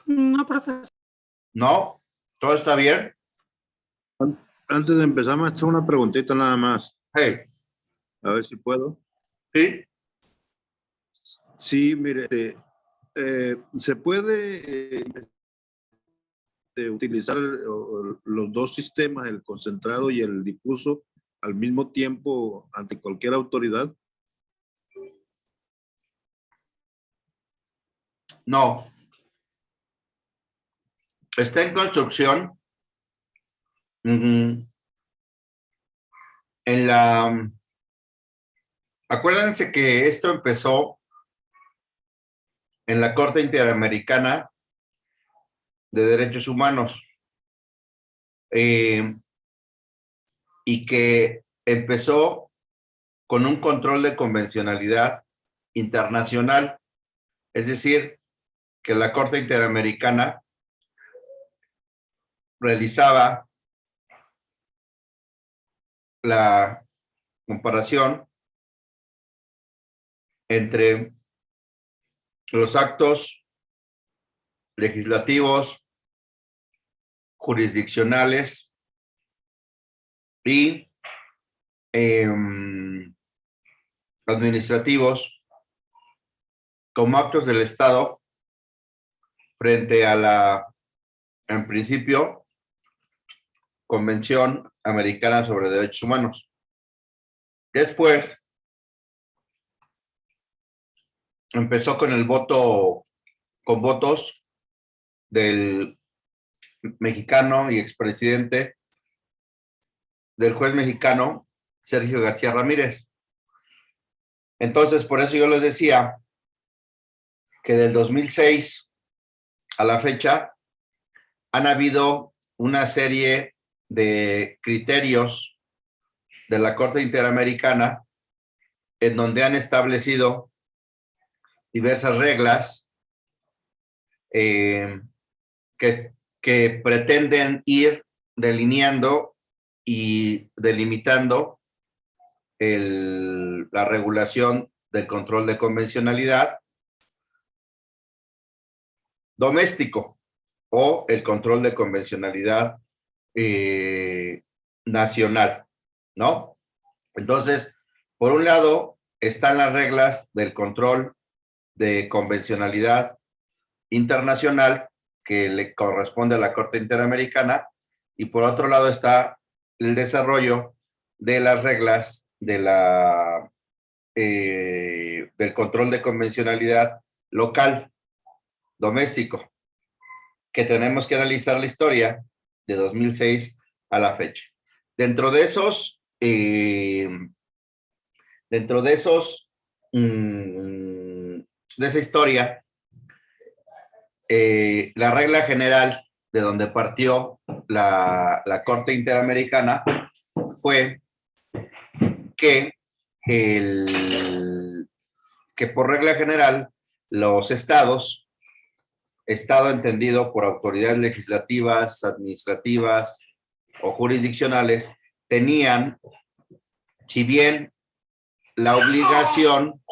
No, profesor. ¿No? ¿Todo está bien? Antes de empezar, maestro, una preguntita nada más. Hey. A ver si puedo. ¿Sí? Sí, mire, ¿se puede utilizar los dos sistemas, el concentrado y el difuso, al mismo tiempo ante cualquier autoridad? No. Está en construcción. Acuérdense que esto empezó en la Corte Interamericana de Derechos Humanos y que empezó con un control de convencionalidad internacional, es decir, que la Corte Interamericana realizaba la comparación entre los actos legislativos, jurisdiccionales y administrativos como actos del Estado frente a la, en principio, Convención Americana sobre Derechos Humanos. Después, empezó con el voto, con votos del mexicano y expresidente, del juez mexicano, Sergio García Ramírez. Entonces, por eso yo les decía que del 2006 a la fecha han habido una serie de criterios de la Corte Interamericana en donde han establecido diversas reglas que pretenden ir delineando y delimitando la regulación del control de convencionalidad doméstico o el control de convencionalidad nacional, ¿no? Entonces, por un lado, están las reglas del control de convencionalidad internacional que le corresponde a la Corte Interamericana, y por otro lado está el desarrollo de las reglas de del control de convencionalidad local, doméstico, que tenemos que analizar la historia de 2006 a la fecha. Dentro de esa historia, la regla general de donde partió la Corte Interamericana fue que, que por regla general los estados, estado entendido por autoridades legislativas, administrativas o jurisdiccionales, tenían, si bien la obligación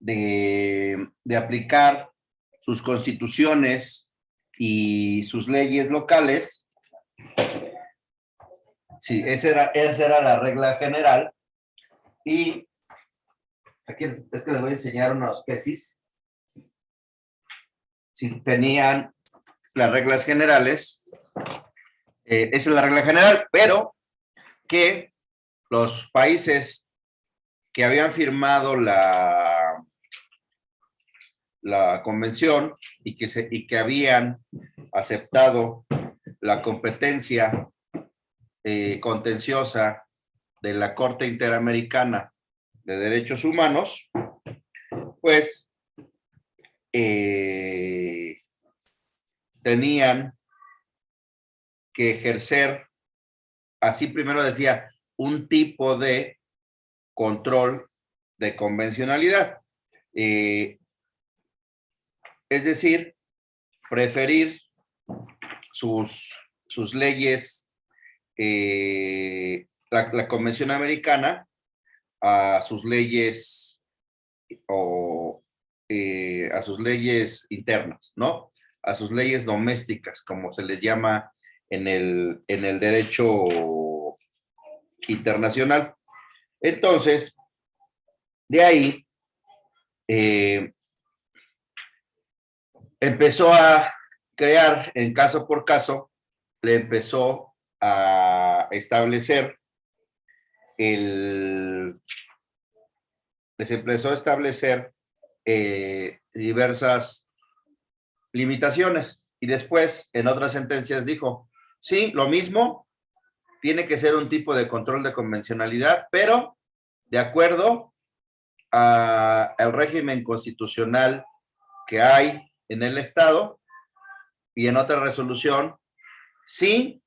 de aplicar sus constituciones y sus leyes locales. Sí, esa era la regla general. Y aquí es que les voy a enseñar unos tesis. Si tenían las reglas generales, esa es la regla general, pero que los países que habían firmado la convención y que habían aceptado la competencia contenciosa de la Corte Interamericana de Derechos Humanos, pues tenían que ejercer, así primero decía, un tipo de control de convencionalidad. Es decir, preferir sus leyes, la Convención Americana, a sus leyes a sus leyes internas, ¿no? A sus leyes domésticas, como se les llama en el derecho internacional. Entonces, de ahí empezó a crear, en caso por caso, le empezó a establecer les empezó a establecer diversas limitaciones. Y después, en otras sentencias, dijo, sí, lo mismo, tiene que ser un tipo de control de convencionalidad, pero de acuerdo al régimen constitucional que hay en el Estado. Y en otra resolución, sí,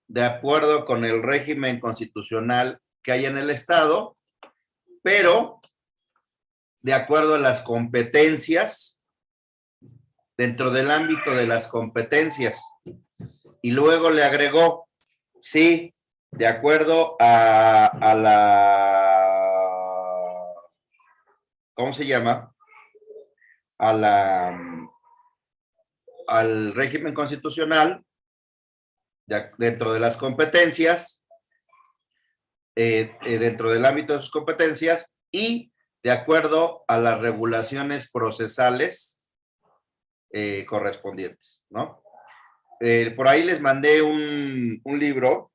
de acuerdo con el régimen constitucional que hay en el Estado, pero de acuerdo a las competencias, dentro del ámbito de las competencias. Y luego le agregó, sí, de acuerdo a la, ¿cómo se llama? Al régimen constitucional, dentro de las competencias, dentro del ámbito de sus competencias y de acuerdo a las regulaciones procesales correspondientes, ¿no? Por ahí les mandé un libro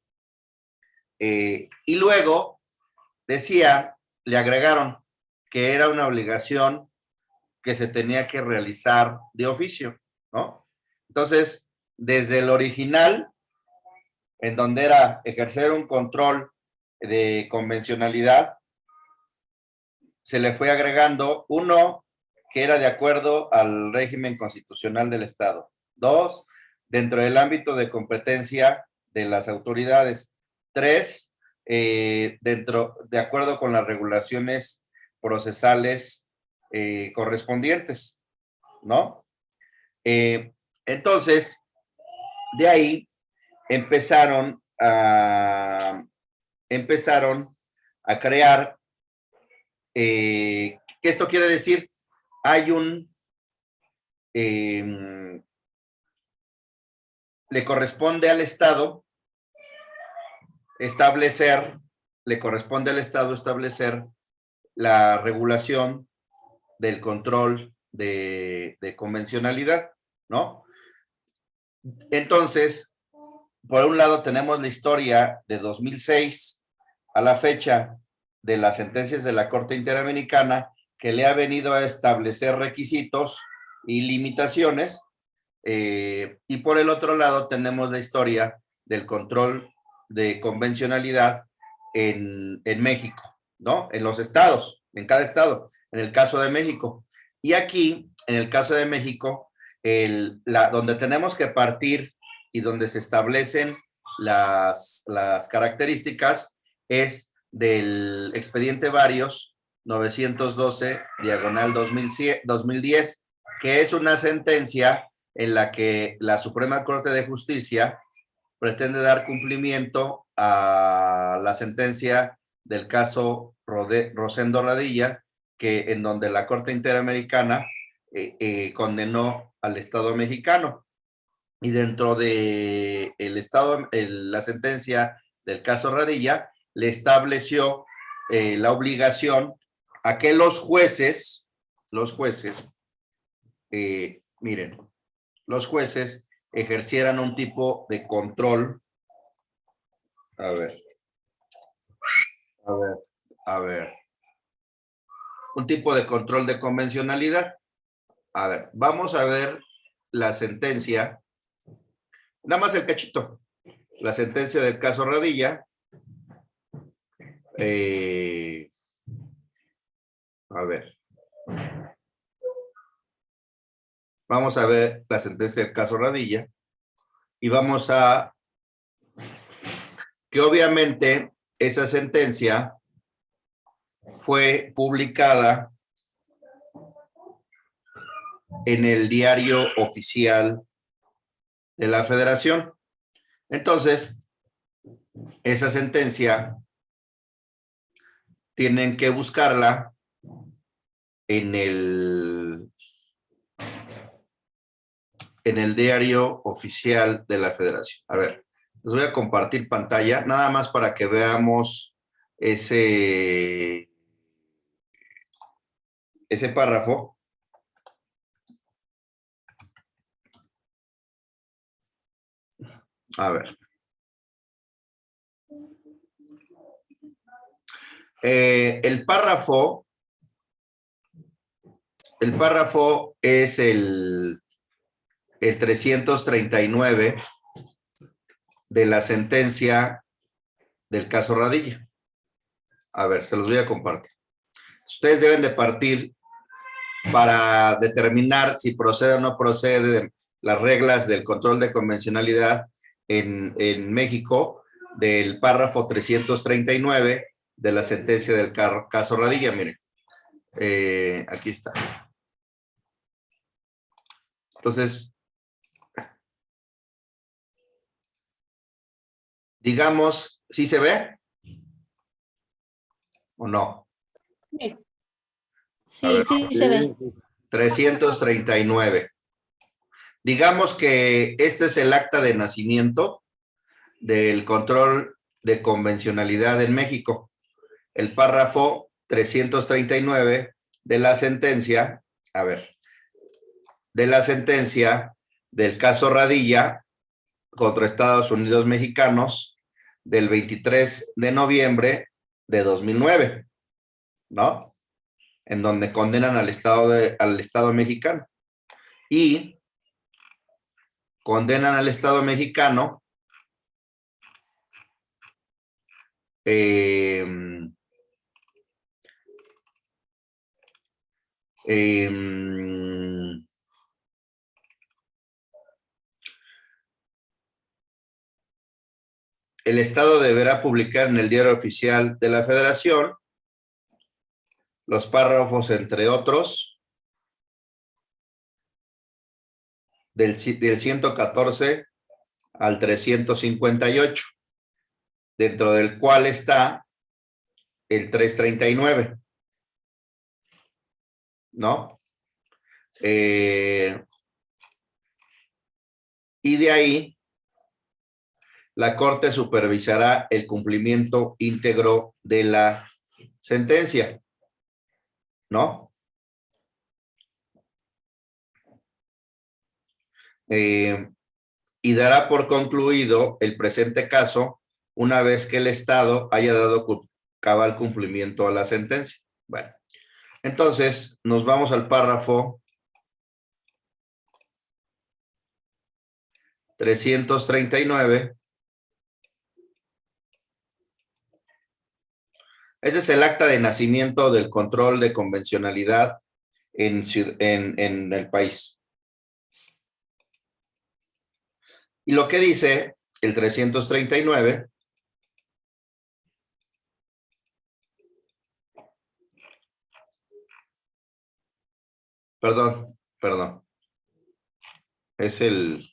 y luego decía, le agregaron que era una obligación que se tenía que realizar de oficio, ¿no? Entonces, desde el original, en donde era ejercer un control de convencionalidad, se le fue agregando uno que era de acuerdo al régimen constitucional del Estado. Dos, dentro del ámbito de competencia de las autoridades. Tres, de acuerdo con las regulaciones procesales correspondientes, ¿no? Entonces, de ahí empezaron a crear, ¿qué esto quiere decir? Hay le corresponde al Estado establecer la regulación del control de convencionalidad, ¿no? Entonces, por un lado tenemos la historia de 2006 a la fecha de las sentencias de la Corte Interamericana que le ha venido a establecer requisitos y limitaciones, y por el otro lado tenemos la historia del control de convencionalidad en México, ¿no? En los estados, en cada estado, en el caso de México. Y aquí, en el caso de México, donde tenemos que partir y donde se establecen las características es del expediente varios 912/2010, que es una sentencia en la que la Suprema Corte de Justicia pretende dar cumplimiento a la sentencia del caso Rosendo Radilla, en donde la Corte Interamericana condenó al Estado mexicano. Y dentro de la sentencia del caso Radilla, le estableció la obligación a que los jueces, miren, los jueces ejercieran un tipo de control. A ver. Un tipo de control de convencionalidad. A ver, vamos a ver la sentencia. Nada más el cachito. La sentencia del caso Radilla. A ver. Vamos a ver la sentencia del caso Radilla. Y vamos a que obviamente esa sentencia fue publicada en el diario oficial de la Federación. Entonces, esa sentencia tienen que buscarla en el diario oficial de la Federación. A ver, les voy a compartir pantalla, nada más para que veamos ese párrafo. A ver. El párrafo es el 339 de la sentencia del caso Radilla. A ver, se los voy a compartir. Ustedes deben de partir para determinar si procede o no procede las reglas del control de convencionalidad en México del párrafo 339 de la sentencia del caso Radilla. Miren, aquí está. Entonces, digamos, ¿sí se ve? ¿O no? Sí, sí se ve. 339. Digamos que este es el acta de nacimiento del control de convencionalidad en México. El párrafo 339 de la sentencia, a ver, de la sentencia del caso Radilla contra Estados Unidos Mexicanos del 23 de noviembre de 2009, ¿no? En donde condenan al Estado mexicano. Y condenan al Estado mexicano el Estado deberá publicar en el Diario Oficial de la Federación los párrafos, entre otros, del 114 al 358, dentro del cual está el 339, ¿no? Y de ahí, la Corte supervisará el cumplimiento íntegro de la sentencia, ¿no? Y dará por concluido el presente caso una vez que el Estado haya dado cabal cumplimiento a la sentencia. Bueno, entonces nos vamos al párrafo 339. Ese es el acta de nacimiento del control de convencionalidad en el país. Y lo que dice el 339 perdón, es el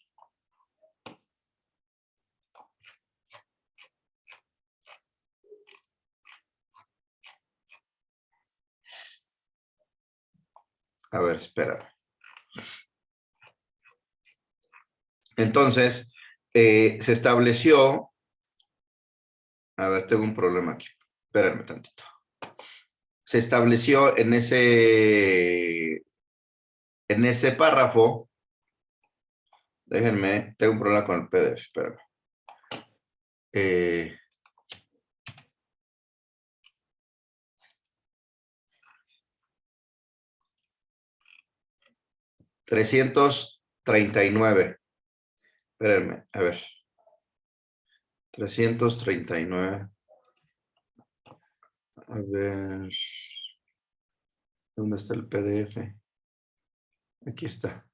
a ver, espera. Entonces, se estableció, a ver, tengo un problema aquí, espérenme tantito. Se estableció en ese párrafo, déjenme, tengo un problema con el PDF, espérenme. 339. Espérenme, a ver. 339. A ver. ¿Dónde está el PDF? Aquí está.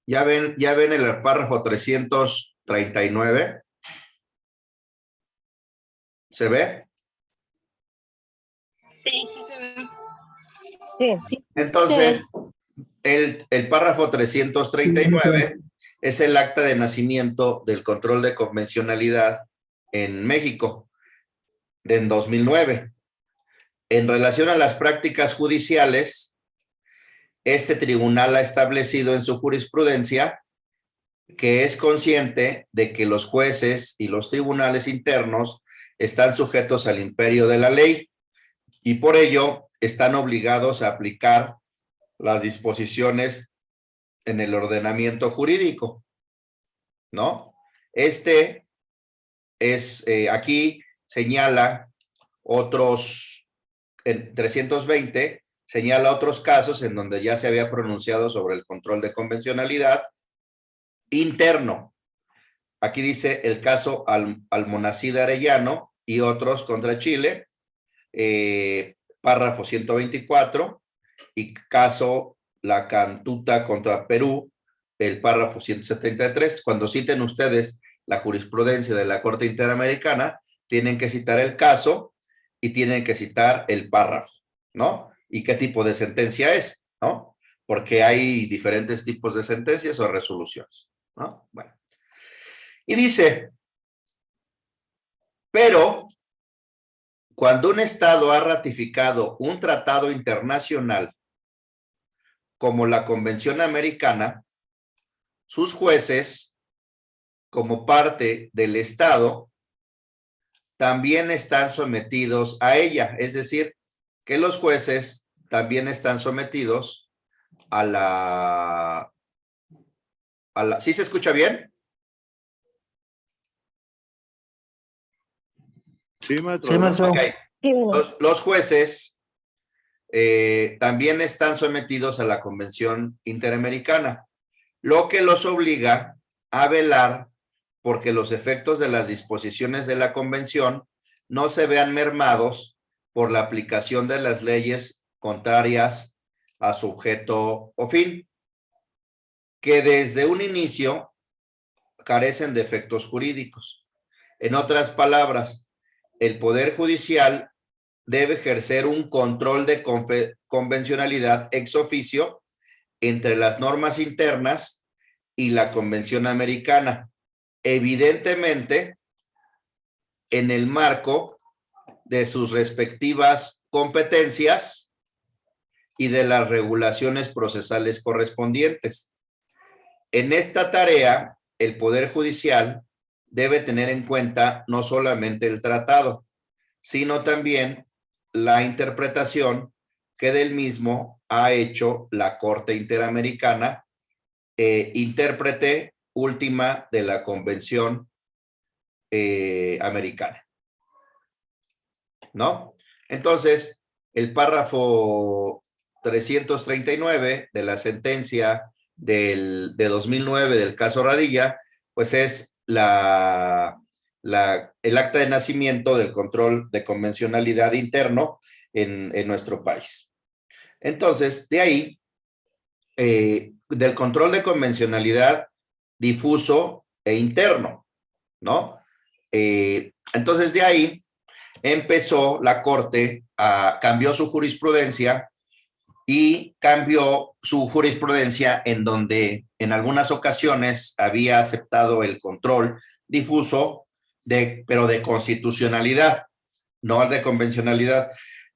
¿Ya ven el párrafo 339? ¿Se ve? Sí, sí se ve. Sí. Entonces, el párrafo 339 es el acta de nacimiento del control de convencionalidad en México en 2009. En relación a las prácticas judiciales, este tribunal ha establecido en su jurisprudencia que es consciente de que los jueces y los tribunales internos están sujetos al imperio de la ley y por ello están obligados a aplicar las disposiciones en el ordenamiento jurídico, ¿no? Este es, aquí señala otros, en 320, señala otros casos en donde ya se había pronunciado sobre el control de convencionalidad interno. Aquí dice el caso Almonacid Arellano y otros contra Chile, párrafo 124, y caso La Cantuta contra Perú, el párrafo 173. Cuando citen ustedes la jurisprudencia de la Corte Interamericana, tienen que citar el caso y tienen que citar el párrafo, ¿no? Y qué tipo de sentencia es, ¿no? Porque hay diferentes tipos de sentencias o resoluciones, ¿no? Bueno. Y dice, pero cuando un Estado ha ratificado un tratado internacional como la Convención Americana, sus jueces, como parte del Estado, también están sometidos a ella. Es decir, que los jueces también están sometidos a la... ¿Sí se escucha bien? Sí, maestro. Sí, maestro. Okay. Los jueces también están sometidos a la Convención Interamericana, lo que los obliga a velar porque los efectos de las disposiciones de la Convención no se vean mermados por la aplicación de las leyes contrarias a su objeto o fin, que desde un inicio carecen de efectos jurídicos. En otras palabras, el Poder Judicial debe ejercer un control de convencionalidad ex oficio entre las normas internas y la Convención Americana, evidentemente en el marco de sus respectivas competencias y de las regulaciones procesales correspondientes. En esta tarea, el Poder Judicial debe tener en cuenta no solamente el tratado, sino también la interpretación que del mismo ha hecho la Corte Interamericana, intérprete última de la Convención Americana, ¿no? Entonces, el párrafo 339 de la sentencia de 2009 del caso Radilla, pues es el acta de nacimiento del control de convencionalidad interno en nuestro país. Entonces, de ahí, del control de convencionalidad difuso e interno, ¿no? Entonces, de ahí empezó la Corte, cambió su jurisprudencia y cambió su jurisprudencia en donde en algunas ocasiones había aceptado el control difuso, pero de constitucionalidad, no de convencionalidad.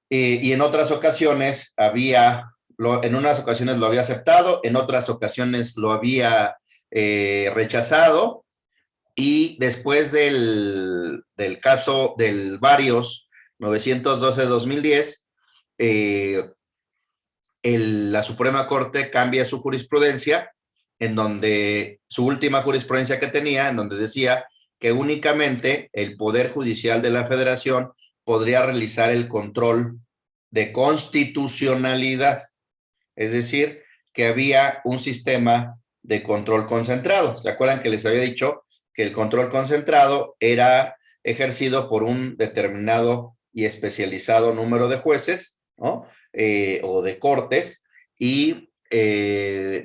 Y en otras ocasiones en unas ocasiones lo había aceptado, en otras ocasiones lo había rechazado, y después del caso del Varios 912-2010, la Suprema Corte cambia su jurisprudencia, en donde su última jurisprudencia que tenía, en donde decía que únicamente el Poder Judicial de la Federación podría realizar el control de constitucionalidad, es decir, que había un sistema de control concentrado. ¿Se acuerdan que les había dicho que el control concentrado era ejercido por un determinado y especializado número de jueces, ¿no? O de cortes, y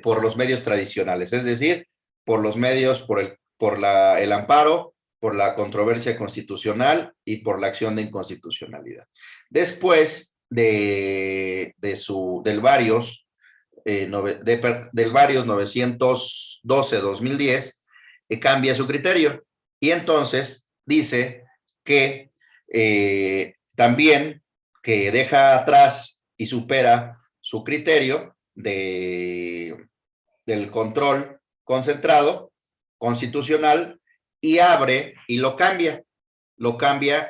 por los medios tradicionales, es decir, por los medios, por el amparo, por la controversia constitucional y por la acción de inconstitucionalidad. Después, del varios, del varios 912-2010, cambia su criterio. Y entonces dice que también que deja atrás y supera su criterio del control concentrado, constitucional, y abre y lo cambia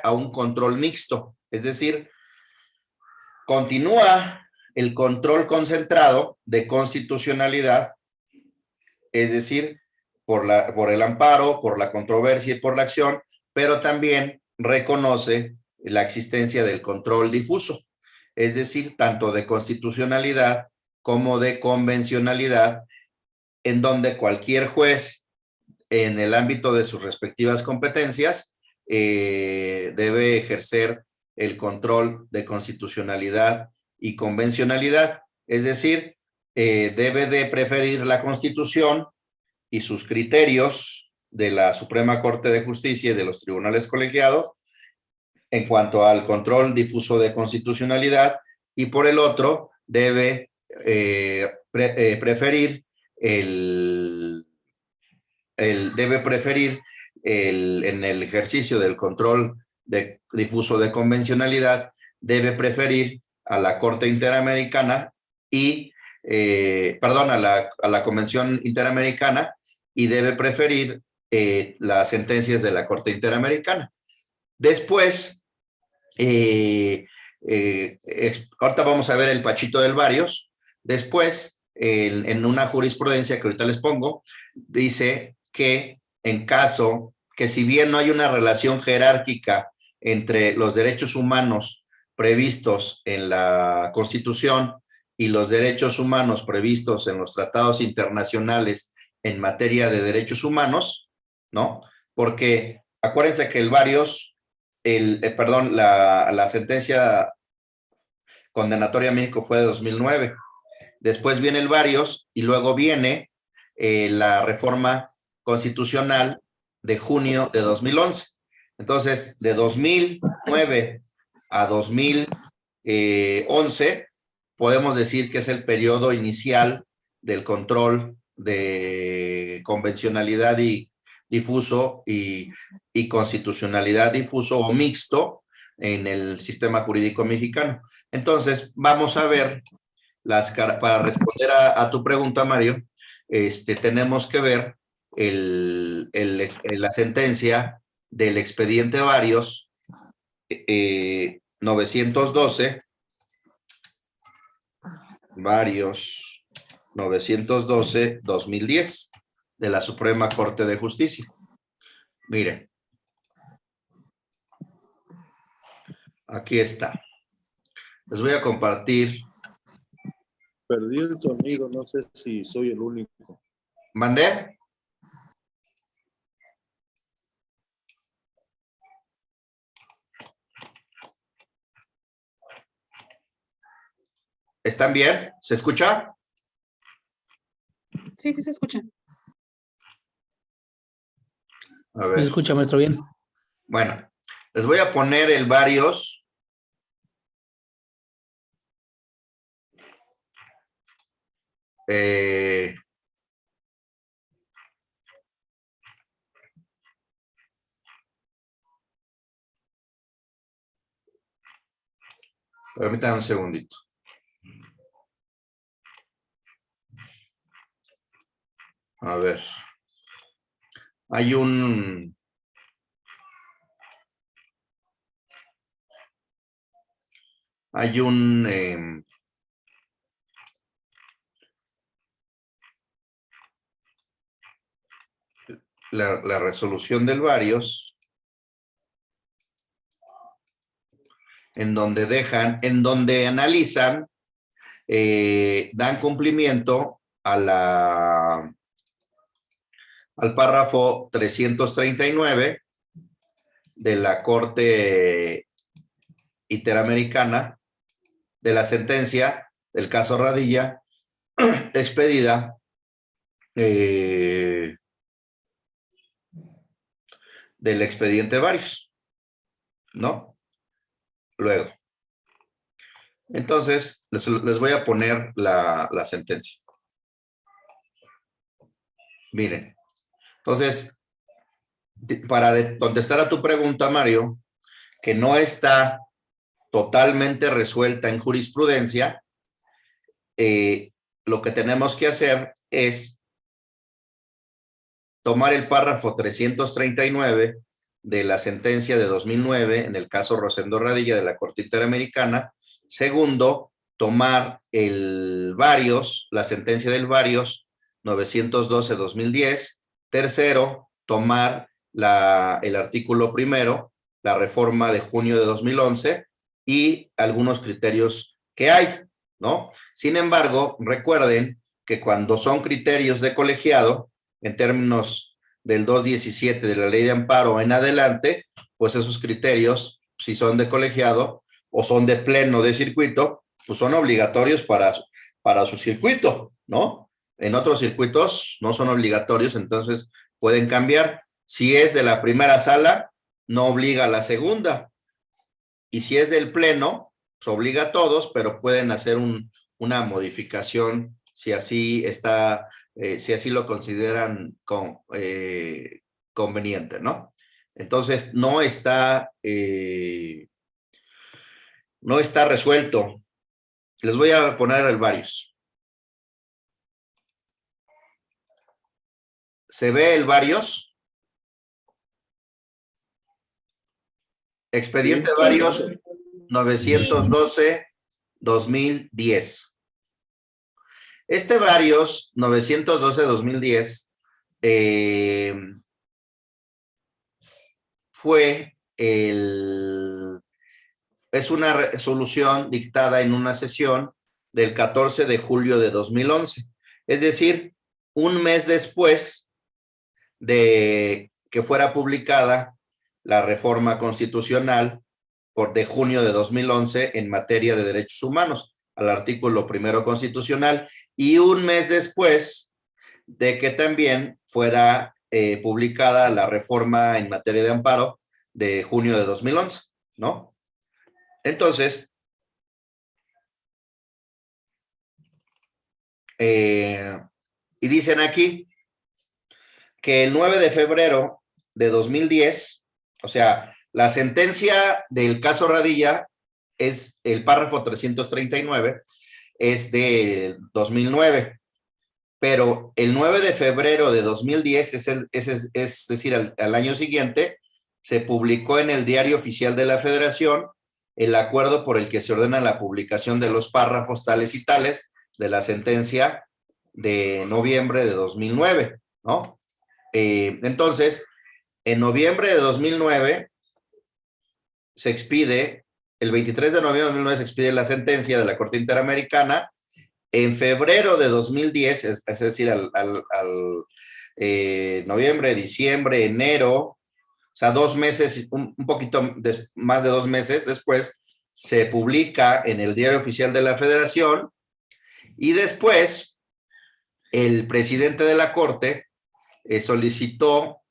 a un control mixto. Es decir, continúa el control concentrado de constitucionalidad, es decir, por el amparo, por la controversia y por la acción, pero también reconoce la existencia del control difuso, es decir, tanto de constitucionalidad como de convencionalidad, en donde cualquier juez, en el ámbito de sus respectivas competencias, debe ejercer el control de constitucionalidad y convencionalidad, es decir, debe de preferir la Constitución y sus criterios de la Suprema Corte de Justicia y de los tribunales colegiados en cuanto al control difuso de constitucionalidad, y por el otro debe preferir en el ejercicio del control difuso de convencionalidad, debe preferir a la Corte Interamericana y, a la Convención Interamericana, y debe preferir las sentencias de la Corte Interamericana. Después, ahorita vamos a ver el pachito del varios. Después, en una jurisprudencia que ahorita les pongo, dice que en caso que, si bien no hay una relación jerárquica entre los derechos humanos previstos en la Constitución y los derechos humanos previstos en los tratados internacionales en materia de derechos humanos, ¿no? Porque acuérdense que el varios, la sentencia condenatoria a México fue de 2009. Después viene el varios y luego viene la reforma constitucional de junio de 2011. Entonces, de 2009 a 2011, podemos decir que es el periodo inicial del control de convencionalidad y difuso y constitucionalidad difuso o mixto en el sistema jurídico mexicano. Entonces, vamos a ver para responder a tu pregunta, Mario, tenemos que ver la sentencia del expediente varios 912, varios 912-2010 de la Suprema Corte de Justicia. Miren, aquí está. Les voy a compartir. Perdí el sonido, no sé si soy el único. ¿Mandé? ¿Están bien? ¿Se escucha? Sí, sí se escucha. A ver. ¿Me escucha, maestro, bien? Bueno, les voy a poner el varios. Permítanme un segundito. A ver. Hay un... la resolución del varios, en donde analizan, dan cumplimiento al párrafo 339 de la Corte Interamericana, de la sentencia del caso Radilla, expedida del expediente varios, ¿no? Luego, Entonces, les voy a poner la sentencia. Miren, entonces, para contestar a tu pregunta, Mario, que no está totalmente resuelta en jurisprudencia, lo que tenemos que hacer es tomar el párrafo 339 de la sentencia de 2009 en el caso Rosendo Radilla de la Corte Interamericana. Segundo, tomar el varios, la sentencia del varios 912-2010. Tercero, tomar el artículo primero, la reforma de junio de 2011 y algunos criterios que hay, ¿no? Sin embargo, recuerden que cuando son criterios de colegiado, en términos del 217 de la ley de amparo en adelante, pues esos criterios, si son de colegiado o son de pleno de circuito, pues son obligatorios para su circuito, ¿no? En otros circuitos no son obligatorios, entonces pueden cambiar. Si es de la primera sala, no obliga a la segunda. Y si es del pleno, pues obliga a todos, pero pueden hacer una modificación si así está, si así lo consideran conveniente, ¿no? Entonces, no está resuelto. Les voy a poner el varios. ¿Se ve el varios? Expediente varios 912-2010. Este varios 912-2010 es una resolución dictada en una sesión del 14 de julio de 2011. Es decir, un mes después de que fuera publicada la reforma constitucional de junio de 2011 en materia de derechos humanos, al artículo primero constitucional, y un mes después de que también fuera publicada la reforma en materia de amparo de junio de 2011, ¿no? Entonces, y dicen aquí que el 9 de febrero de 2010, o sea, la sentencia del caso Radilla es el párrafo 339, es de 2009, pero el 9 de febrero de 2010, es decir, al año siguiente, se publicó en el Diario Oficial de la Federación el acuerdo por el que se ordena la publicación de los párrafos tales y tales de la sentencia de noviembre de 2009, ¿no? Entonces, en noviembre de 2009 se expide, el 23 de noviembre de 2009 se expide la sentencia de la Corte Interamericana. En febrero de 2010, es decir, noviembre, diciembre, enero, o sea, 2 meses, un poquito más de 2 meses después, se publica en el Diario Oficial de la Federación y después el presidente de la Corte solicitó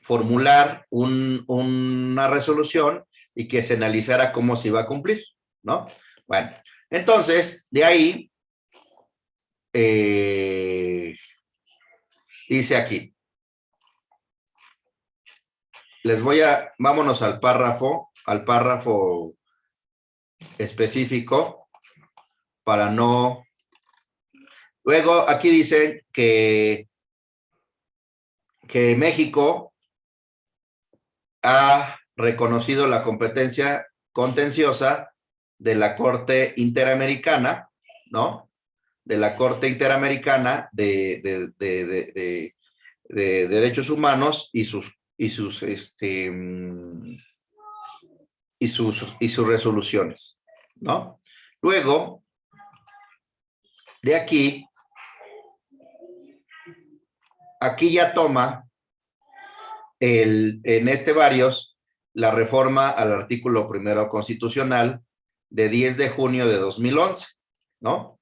formular una resolución y que se analizara cómo se iba a cumplir, ¿no? Bueno, entonces, de ahí, dice aquí, vámonos al párrafo específico para no. Luego, aquí dice que México ha reconocido la competencia contenciosa de la Corte Interamericana, ¿no? De la Corte Interamericana de Derechos Humanos y sus resoluciones, ¿no? Luego, de aquí ya toma en este varios la reforma al artículo primero constitucional de 10 de junio de 2011, ¿no?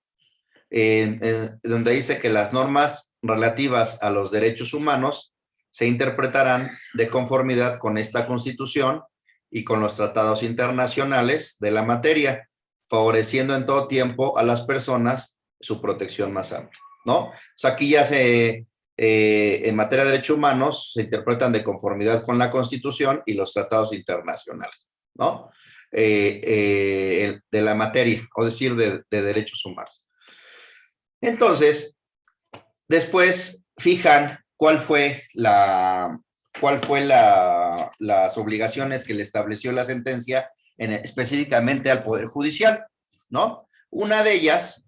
Donde dice que las normas relativas a los derechos humanos se interpretarán de conformidad con esta Constitución y con los tratados internacionales de la materia, favoreciendo en todo tiempo a las personas su protección más amplia, ¿no? O sea, aquí ya en materia de derechos humanos se interpretan de conformidad con la Constitución y los tratados internacionales, ¿no? De la materia, o decir, de derechos humanos. Entonces, después fijan cuál fue las obligaciones que le estableció la sentencia específicamente al Poder Judicial, ¿no? Una de ellas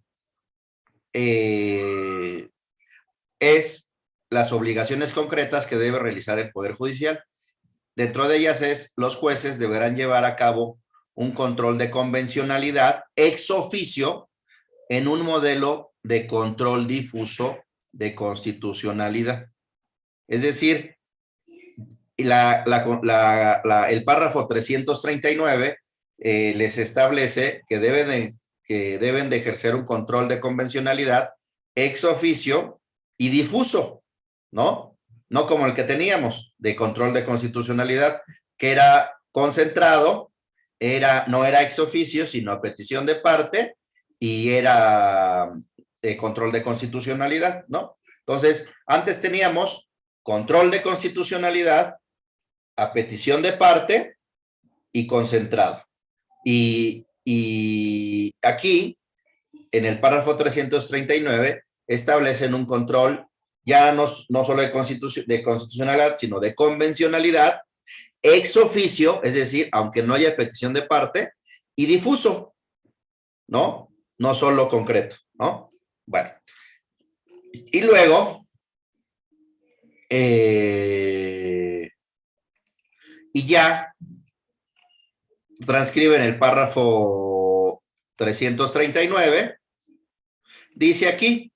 es las obligaciones concretas que debe realizar el Poder Judicial. Dentro de ellas los jueces deberán llevar a cabo un control de convencionalidad ex oficio en un modelo de control difuso de constitucionalidad. Es decir, el párrafo 339 les establece que deben de ejercer un control de convencionalidad ex oficio y difuso, ¿no? No como el que teníamos de control de constitucionalidad, que era concentrado, no era ex oficio, sino a petición de parte, y era control de constitucionalidad, ¿no? Entonces, antes teníamos control de constitucionalidad a petición de parte y concentrado. Y aquí, en el párrafo 339, establecen un control ya no solo de constitucionalidad, sino de convencionalidad, ex oficio, es decir, aunque no haya petición de parte, y difuso, ¿no? No solo concreto, ¿no? Bueno. Y luego, y ya transcriben el párrafo 339, dice aquí,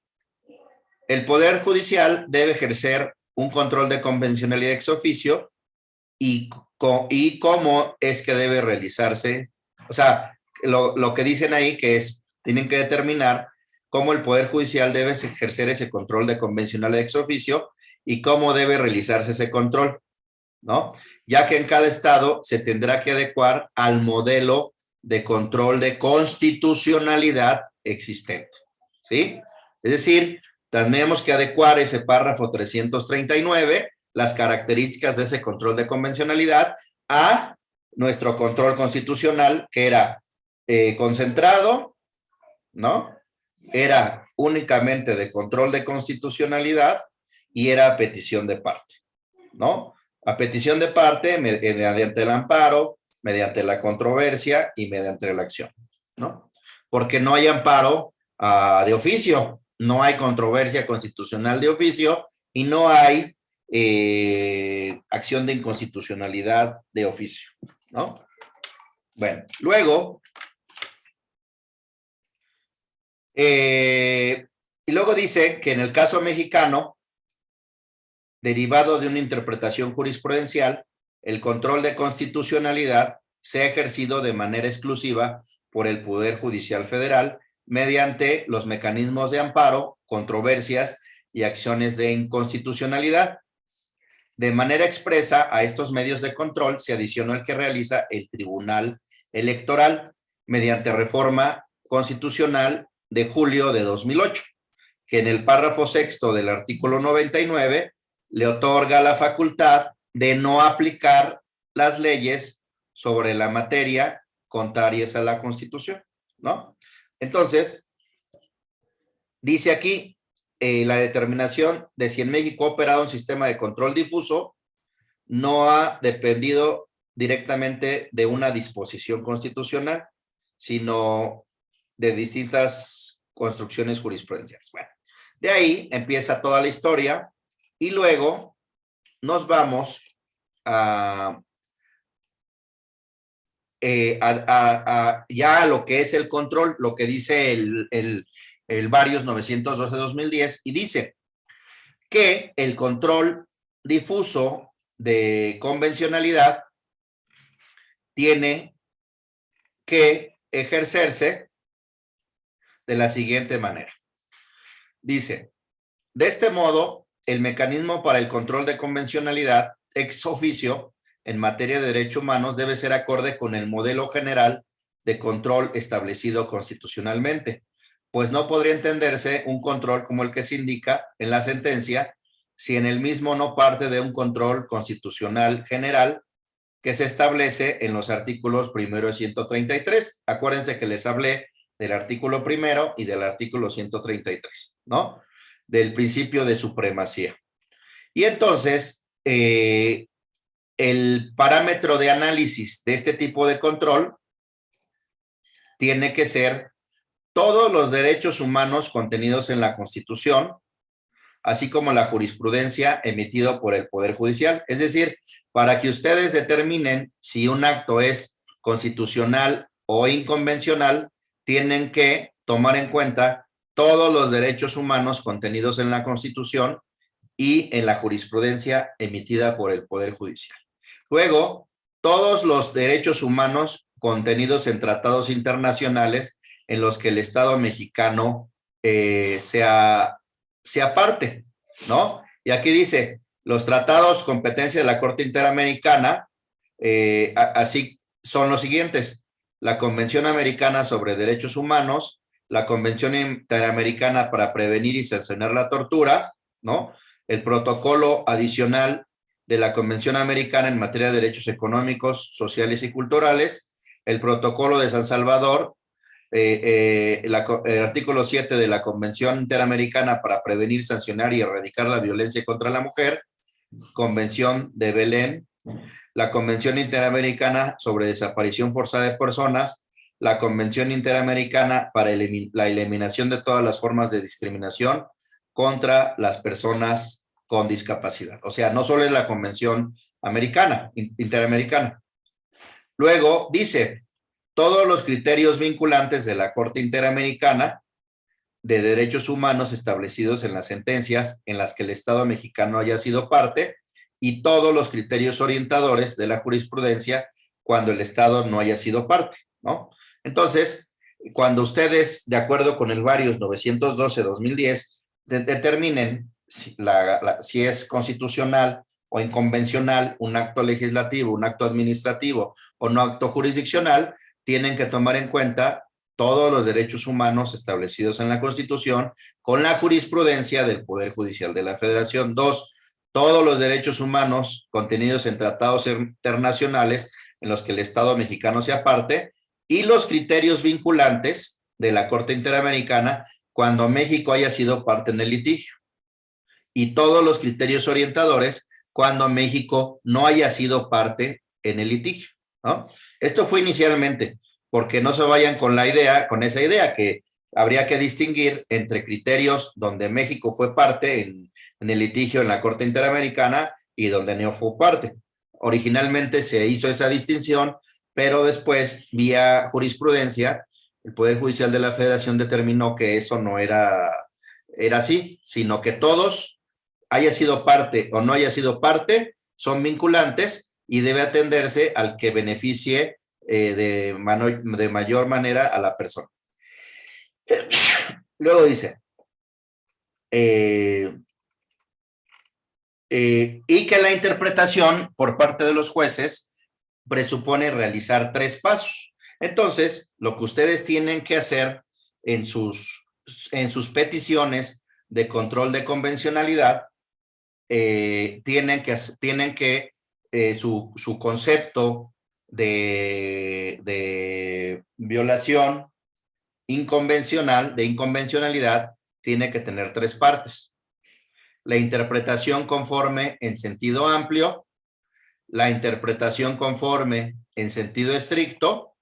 el Poder Judicial debe ejercer un control de convencionalidad ex oficio y cómo es que debe realizarse. O sea, lo que dicen ahí que tienen que determinar cómo el Poder Judicial debe ejercer ese control de convencionalidad ex oficio y cómo debe realizarse ese control, ¿no? Ya que en cada estado se tendrá que adecuar al modelo de control de constitucionalidad existente, ¿sí? Es decir, tenemos que adecuar ese párrafo 339, las características de ese control de convencionalidad, a nuestro control constitucional, que era concentrado, ¿no? Era únicamente de control de constitucionalidad y era a petición de parte, ¿no? A petición de parte mediante el amparo, mediante la controversia y mediante la acción, ¿no? Porque no hay amparo de oficio, no hay controversia constitucional de oficio y no hay acción de inconstitucionalidad de oficio, ¿no? Bueno, luego, y luego dice que en el caso mexicano, derivado de una interpretación jurisprudencial, el control de constitucionalidad se ha ejercido de manera exclusiva por el Poder Judicial Federal mediante los mecanismos de amparo, controversias y acciones de inconstitucionalidad. De manera expresa a estos medios de control se adicionó el que realiza el Tribunal Electoral mediante reforma constitucional de julio de 2008, que en el párrafo sexto del artículo 99 le otorga la facultad de no aplicar las leyes sobre la materia contrarias a la Constitución, ¿no? Entonces, dice aquí la determinación de si en México ha operado un sistema de control difuso no ha dependido directamente de una disposición constitucional, sino de distintas construcciones jurisprudenciales. Bueno, de ahí empieza toda la historia y luego nos vamos ya a lo que es el control, lo que dice el Varios 912-2010, y dice que el control difuso de convencionalidad tiene que ejercerse de la siguiente manera. Dice, de este modo, el mecanismo para el control de convencionalidad ex oficio en materia de derechos humanos debe ser acorde con el modelo general de control establecido constitucionalmente, pues no podría entenderse un control como el que se indica en la sentencia si en el mismo no parte de un control constitucional general que se establece en los artículos 1 y 133. Acuérdense que les hablé del artículo 1 y del artículo 133, ¿no? Del principio de supremacía. Y entonces, el parámetro de análisis de este tipo de control tiene que ser todos los derechos humanos contenidos en la Constitución, así como la jurisprudencia emitida por el Poder Judicial. Es decir, para que ustedes determinen si un acto es constitucional o inconvencional, tienen que tomar en cuenta todos los derechos humanos contenidos en la Constitución y en la jurisprudencia emitida por el Poder Judicial. Luego, todos los derechos humanos contenidos en tratados internacionales en los que el Estado mexicano sea parte, ¿no? Y aquí dice, los tratados competencia de la Corte Interamericana, así son los siguientes: la Convención Americana sobre Derechos Humanos, la Convención Interamericana para Prevenir y Sancionar la Tortura, ¿no? El protocolo adicional de la Convención Americana en materia de derechos económicos, sociales y culturales, el protocolo de San Salvador, el artículo 7 de la Convención Interamericana para Prevenir, Sancionar y Erradicar la Violencia contra la Mujer, Convención de Belén, la Convención Interamericana sobre Desaparición Forzada de Personas, la Convención Interamericana para la eliminación de todas las formas de discriminación contra las personas con discapacidad. O sea, no solo es la Convención Interamericana. Luego dice, todos los criterios vinculantes de la Corte Interamericana de Derechos Humanos establecidos en las sentencias en las que el Estado mexicano haya sido parte y todos los criterios orientadores de la jurisprudencia cuando el Estado no haya sido parte, ¿no? Entonces, cuando ustedes, de acuerdo con el Varios 912-2010, determinen si es constitucional o inconvencional un acto legislativo, un acto administrativo o un acto jurisdiccional, tienen que tomar en cuenta todos los derechos humanos establecidos en la Constitución con la jurisprudencia del Poder Judicial de la Federación. 2, todos los derechos humanos contenidos en tratados internacionales en los que el Estado mexicano sea parte y los criterios vinculantes de la Corte Interamericana cuando México haya sido parte en el litigio. Y todos los criterios orientadores cuando México no haya sido parte en el litigio, ¿no? Esto fue inicialmente, porque no se vayan con esa idea que habría que distinguir entre criterios donde México fue parte en el litigio en la Corte Interamericana y donde no fue parte. Originalmente se hizo esa distinción, pero después, vía jurisprudencia, el Poder Judicial de la Federación determinó que eso no era así, sino que todos, haya sido parte o no haya sido parte, son vinculantes y debe atenderse al que beneficie de mayor manera a la persona. Luego dice, y que la interpretación por parte de los jueces presupone realizar 3 pasos. Entonces, lo que ustedes tienen que hacer en sus peticiones de control de convencionalidad, tienen que su concepto de violación inconvencional, de inconvencionalidad, tiene que tener 3 partes. La interpretación conforme en sentido amplio, la interpretación conforme en sentido estricto,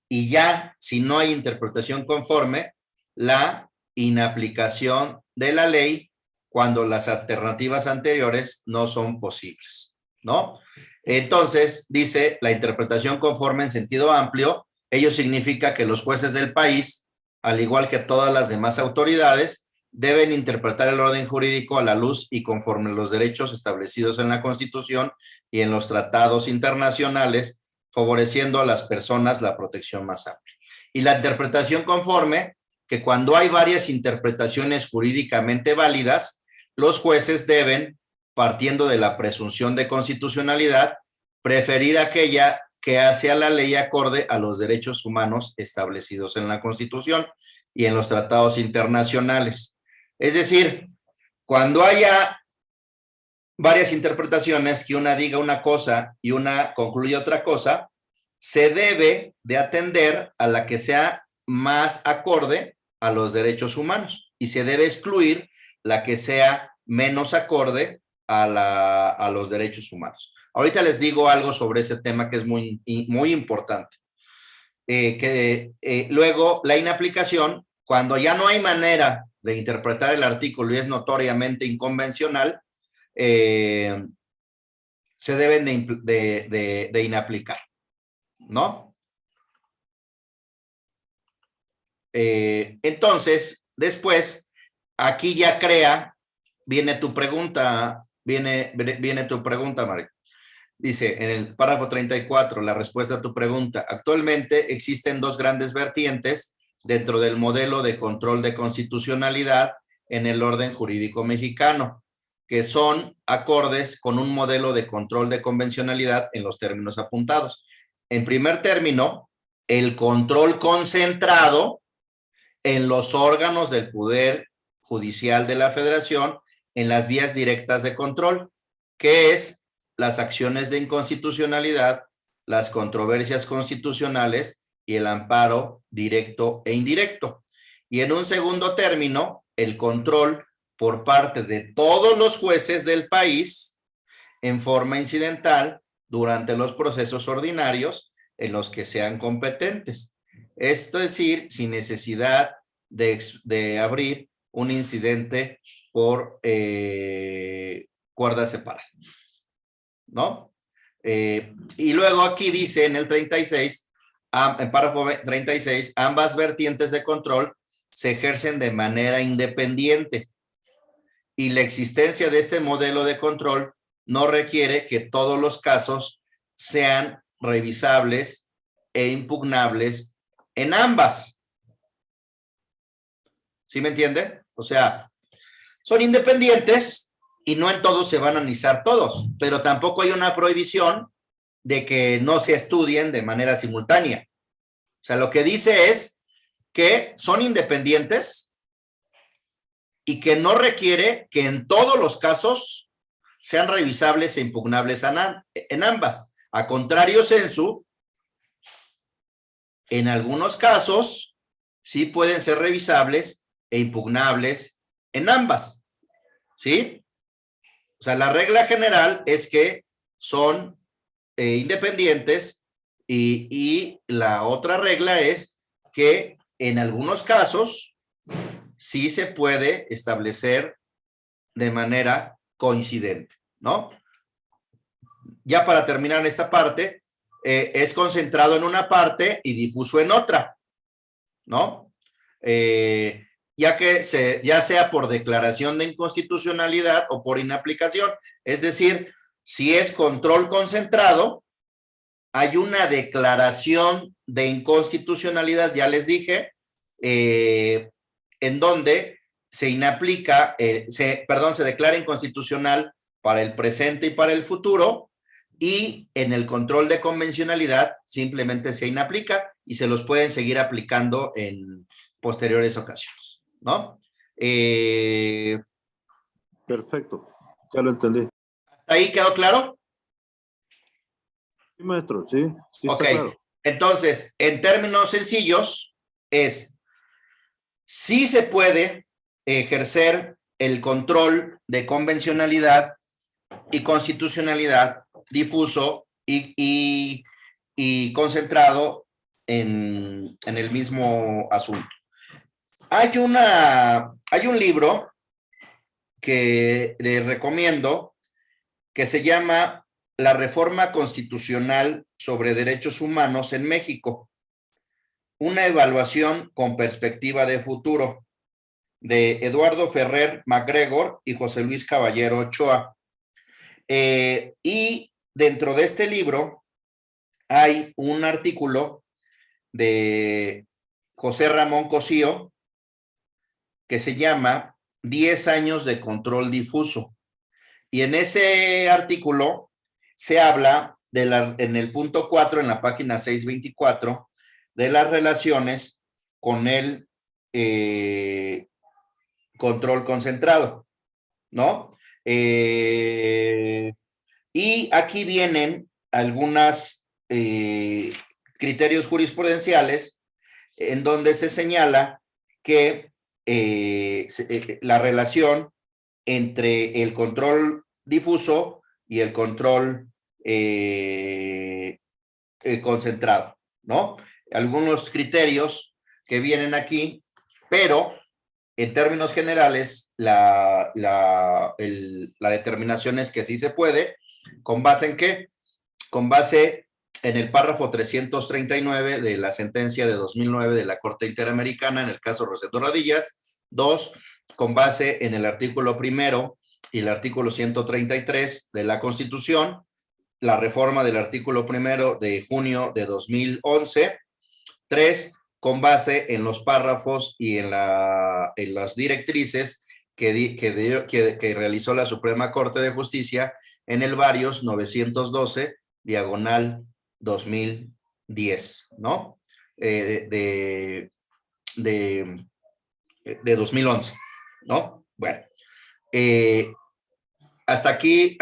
y ya, si no hay interpretación conforme, la inaplicación de la ley cuando las alternativas anteriores no son posibles, ¿no? Entonces, dice la interpretación conforme en sentido amplio, ello significa que los jueces del país, al igual que todas las demás autoridades, deben interpretar el orden jurídico a la luz y conforme los derechos establecidos en la Constitución y en los tratados internacionales, favoreciendo a las personas la protección más amplia. Y la interpretación conforme, que cuando hay varias interpretaciones jurídicamente válidas, los jueces deben, partiendo de la presunción de constitucionalidad, preferir aquella que hace a la ley acorde a los derechos humanos establecidos en la Constitución y en los tratados internacionales. Es decir, cuando haya varias interpretaciones, que una diga una cosa y una concluye otra cosa, se debe de atender a la que sea más acorde a los derechos humanos y se debe excluir la que sea menos acorde a los derechos humanos. Ahorita les digo algo sobre ese tema que es muy importante. Luego, la inaplicación, cuando ya no hay manera de interpretar el artículo y es notoriamente inconvencional, se deben de inaplicar, ¿no? Entonces, después, aquí ya viene tu pregunta, viene tu pregunta, María. Dice, en el párrafo 34, la respuesta a tu pregunta. Actualmente existen dos grandes vertientes dentro del modelo de control de constitucionalidad en el orden jurídico mexicano, que son acordes con un modelo de control de convencionalidad en los términos apuntados. En primer término, el control concentrado en los órganos del Poder Judicial de la Federación en las vías directas de control, que es las acciones de inconstitucionalidad, las controversias constitucionales y el amparo directo e indirecto. Y en un segundo término, el control por parte de todos los jueces del país en forma incidental durante los procesos ordinarios en los que sean competentes. Esto es decir, sin necesidad de abrir un incidente por cuerda separada, ¿no? Y luego aquí dice en el 36, en párrafo 36, ambas vertientes de control se ejercen de manera independiente y la existencia de este modelo de control no requiere que todos los casos sean revisables e impugnables en ambas. ¿Sí me entiende? O sea, son independientes y no en todos se van a analizar todos, pero tampoco hay una prohibición de que no se estudien de manera simultánea. O sea, lo que dice es que son independientes y que no requiere que en todos los casos sean revisables e impugnables en ambas. A contrario, censu, en algunos casos sí pueden ser revisables e impugnables en ambas, ¿sí? O sea, la regla general es que son independientes y la otra regla es que en algunos casos sí se puede establecer de manera coincidente, ¿no? Ya para terminar esta parte, es concentrado en una parte y difuso en otra, ¿no? Ya sea por declaración de inconstitucionalidad o por inaplicación. Es decir, si es control concentrado, hay una declaración de inconstitucionalidad, ya les dije, en donde se inaplica, se declara inconstitucional para el presente y para el futuro, y en el control de convencionalidad simplemente se inaplica y se los pueden seguir aplicando en posteriores ocasiones, ¿no? Perfecto, ya lo entendí. ¿Hasta ahí quedó claro? Sí, maestro, sí, sí está Ok, claro. entonces, en términos sencillos, sí se puede ejercer el control de convencionalidad y constitucionalidad difuso y concentrado en el mismo asunto. Hay un libro que les recomiendo que se llama La Reforma Constitucional sobre Derechos Humanos en México, una evaluación con perspectiva de futuro, de Eduardo Ferrer MacGregor y José Luis Caballero Ochoa. Y dentro de este libro hay un artículo de José Ramón Cosío que se llama 10 años de control difuso. Y en ese artículo se habla en el punto 4, en la página 624, de las relaciones con el control concentrado, ¿no? Y aquí vienen algunos criterios jurisprudenciales en donde se señala que la relación entre el control difuso y el control concentrado, ¿no? Algunos criterios que vienen aquí, pero en términos generales, la determinación es que sí se puede. ¿Con base en qué? Con base en el párrafo 339 de la sentencia de 2009 de la Corte Interamericana en el caso Rosendo Radillas. 2, con base en el artículo 1 y el artículo 133 de la Constitución, la reforma del artículo 1 de junio de 2011. 3, con base en los párrafos y en las directrices que realizó la Suprema Corte de Justicia en el Varios 912, diagonal 2010, ¿no? De 2011, ¿no? Bueno, hasta aquí,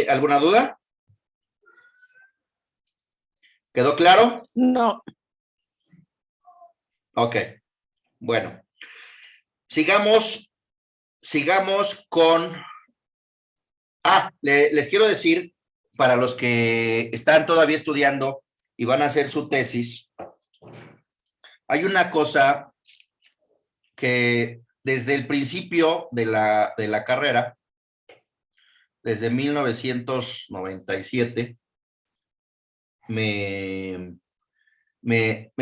¿alguna duda? ¿Quedó claro? No. Ok, bueno. Sigamos con... les quiero decir, para los que están todavía estudiando y van a hacer su tesis, hay una cosa que desde el principio de la carrera, desde 1997, me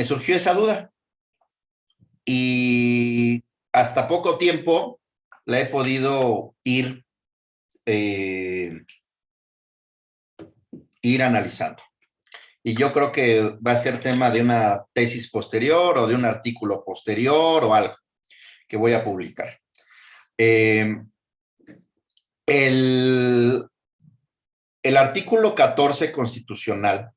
surgió esa duda. Y hasta poco tiempo la he podido ir analizando. Y yo creo que va a ser tema de una tesis posterior o de un artículo posterior o algo que voy a publicar. El artículo 14 constitucional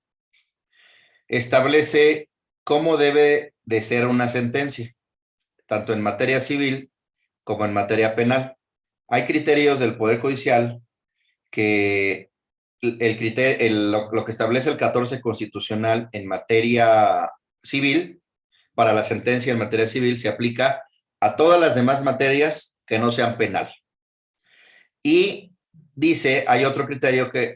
establece cómo debe de ser una sentencia, tanto en materia civil como en materia penal. Hay criterios del Poder Judicial que lo que establece el 14 constitucional en materia civil, para la sentencia en materia civil, se aplica a todas las demás materias que no sean penal. Y dice, hay otros criterios que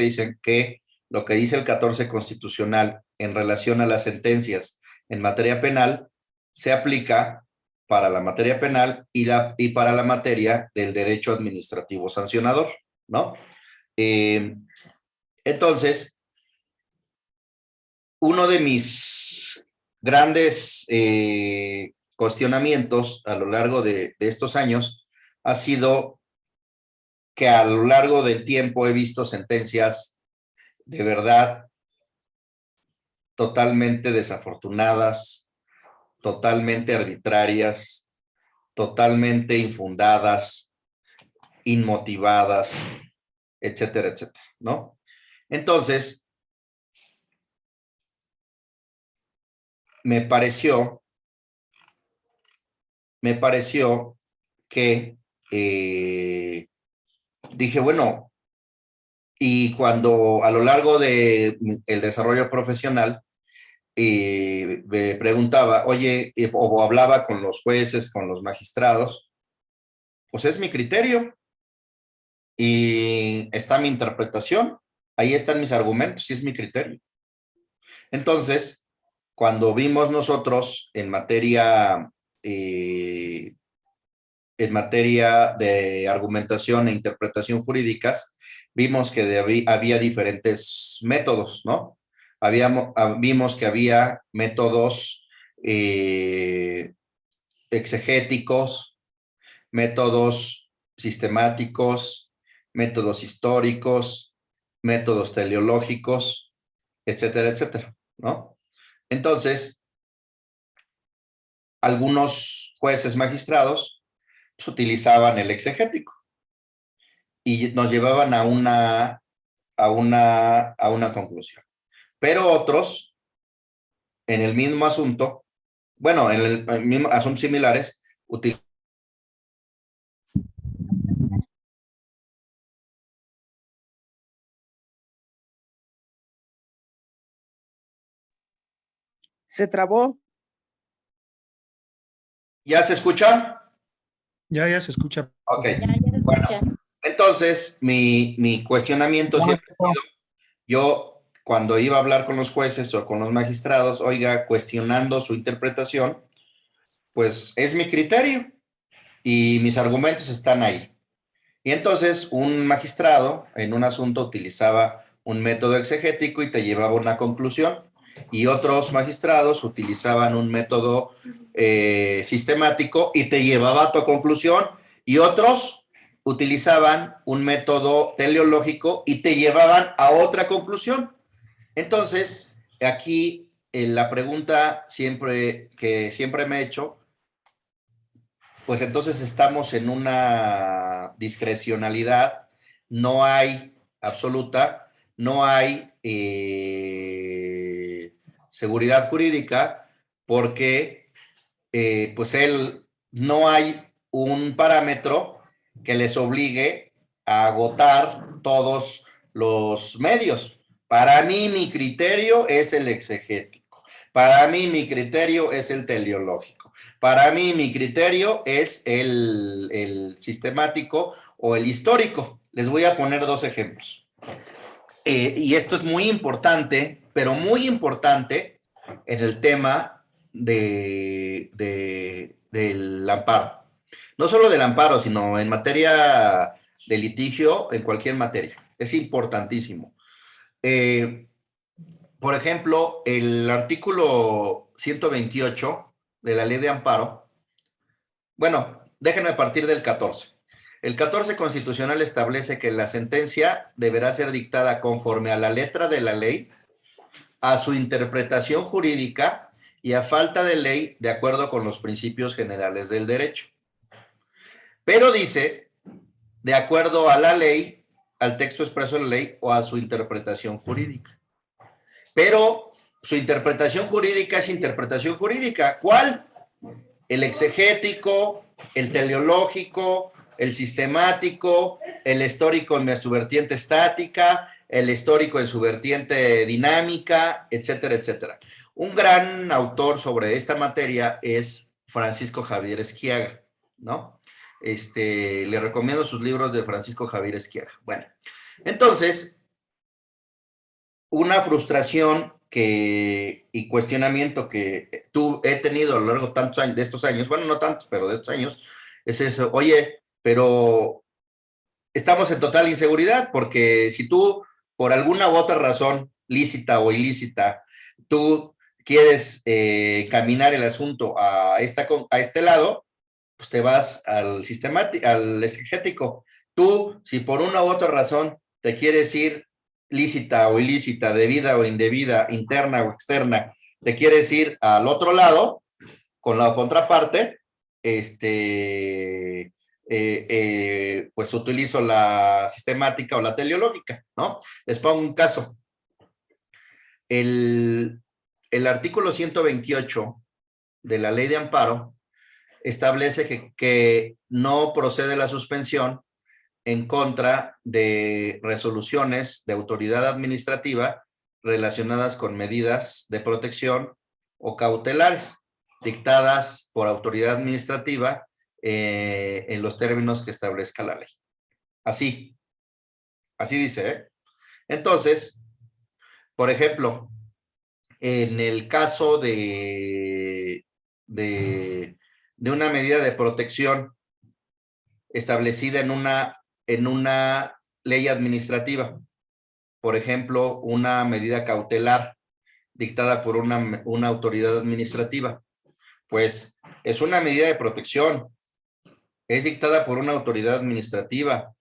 dicen que lo que dice el 14 constitucional en relación a las sentencias en materia penal se aplica para la materia penal y para la materia del derecho administrativo sancionador, ¿no? Entonces, uno de mis grandes cuestionamientos a lo largo de estos años ha sido que a lo largo del tiempo he visto sentencias de verdad totalmente desafortunadas, totalmente arbitrarias, totalmente infundadas, inmotivadas, etcétera, etcétera, ¿no? Entonces, me pareció que dije, bueno, y cuando a lo largo de el desarrollo profesional me preguntaba, oye, o hablaba con los jueces, con los magistrados, pues es mi criterio y está mi interpretación, ahí están mis argumentos y es mi criterio. Entonces, cuando vimos nosotros en materia de argumentación e interpretación jurídicas, vimos que había diferentes métodos, ¿no? Vimos que había métodos exegéticos, métodos sistemáticos, métodos históricos, métodos teleológicos, etcétera, etcétera, ¿no? Entonces, algunos jueces magistrados pues, utilizaban el exegético y nos llevaban a una a una conclusión. Pero otros, en el mismo asunto, bueno, en el mismo asuntos similares, utilizan. Se trabó. ¿Ya se escucha? Ya se escucha. Ok. Ya se Bueno, escucha. entonces, mi cuestionamiento siempre ha sido, yo cuando iba a hablar con los jueces o con los magistrados, oiga, cuestionando su interpretación, pues es mi criterio y mis argumentos están ahí. Y entonces un magistrado en un asunto utilizaba un método exegético y te llevaba a una conclusión, y otros magistrados utilizaban un método sistemático y te llevaba a tu conclusión, y otros utilizaban un método teleológico y te llevaban a otra conclusión. Entonces, aquí la pregunta que siempre me he hecho, pues entonces estamos en una discrecionalidad, no hay absoluta, no hay seguridad jurídica, porque pues no hay un parámetro que les obligue a agotar todos los medios. Para mí, mi criterio es el exegético. Para mí, mi criterio es el teleológico. Para mí, mi criterio es el sistemático o el histórico. Les voy a poner dos ejemplos. Y esto es muy importante, pero muy importante en el tema del amparo. No solo del amparo, sino en materia de litigio, en cualquier materia. Es importantísimo. Por ejemplo, el artículo 128 de la ley de amparo, bueno, déjenme partir del 14. El 14 constitucional establece que la sentencia deberá ser dictada conforme a la letra de la ley, a su interpretación jurídica y a falta de ley de acuerdo con los principios generales del derecho. Pero dice, de acuerdo a la ley, al texto expreso de la ley o a su interpretación jurídica. Pero su interpretación jurídica es interpretación jurídica. ¿Cuál? El exegético, el teleológico, el sistemático, el histórico en su vertiente estática, el histórico en su vertiente dinámica, etcétera, etcétera. Un gran autor sobre esta materia es Francisco Javier Esquiaga, ¿no? Le recomiendo sus libros de Francisco Javier Esquiaga. Bueno, entonces, una frustración y cuestionamiento que he tenido a lo largo de estos años, bueno, no tantos, pero de estos años, es eso. Oye, pero estamos en total inseguridad, porque si tú, por alguna u otra razón, lícita o ilícita, tú quieres caminar el asunto a este lado, pues te vas al al exegético. Tú, si por una u otra razón te quieres ir lícita o ilícita, debida o indebida, interna o externa, te quieres ir al otro lado, con la contraparte, pues utilizo la sistemática o la teleológica, ¿no? Les pongo un caso. El artículo 128 de la ley de amparo establece que no procede la suspensión en contra de resoluciones de autoridad administrativa relacionadas con medidas de protección o cautelares dictadas por autoridad administrativa en los términos que establezca la ley. Así dice, ¿eh? Entonces, por ejemplo, en el caso de una medida de protección establecida en una ley administrativa, por ejemplo, una medida cautelar dictada por una autoridad administrativa, pues es una medida de protección, es dictada por una autoridad administrativa,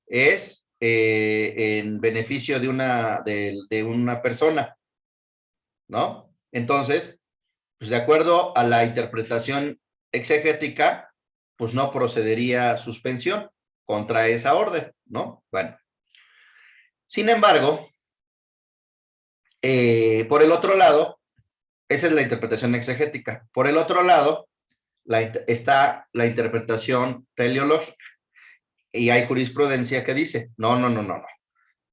es en beneficio de una persona, ¿no? Entonces, pues de acuerdo a la interpretación exegética, pues no procedería suspensión contra esa orden, ¿no? Bueno, Sin embargo, por el otro lado, esa es la interpretación exegética. Por el otro lado, está la interpretación teleológica. Y hay jurisprudencia que dice, no.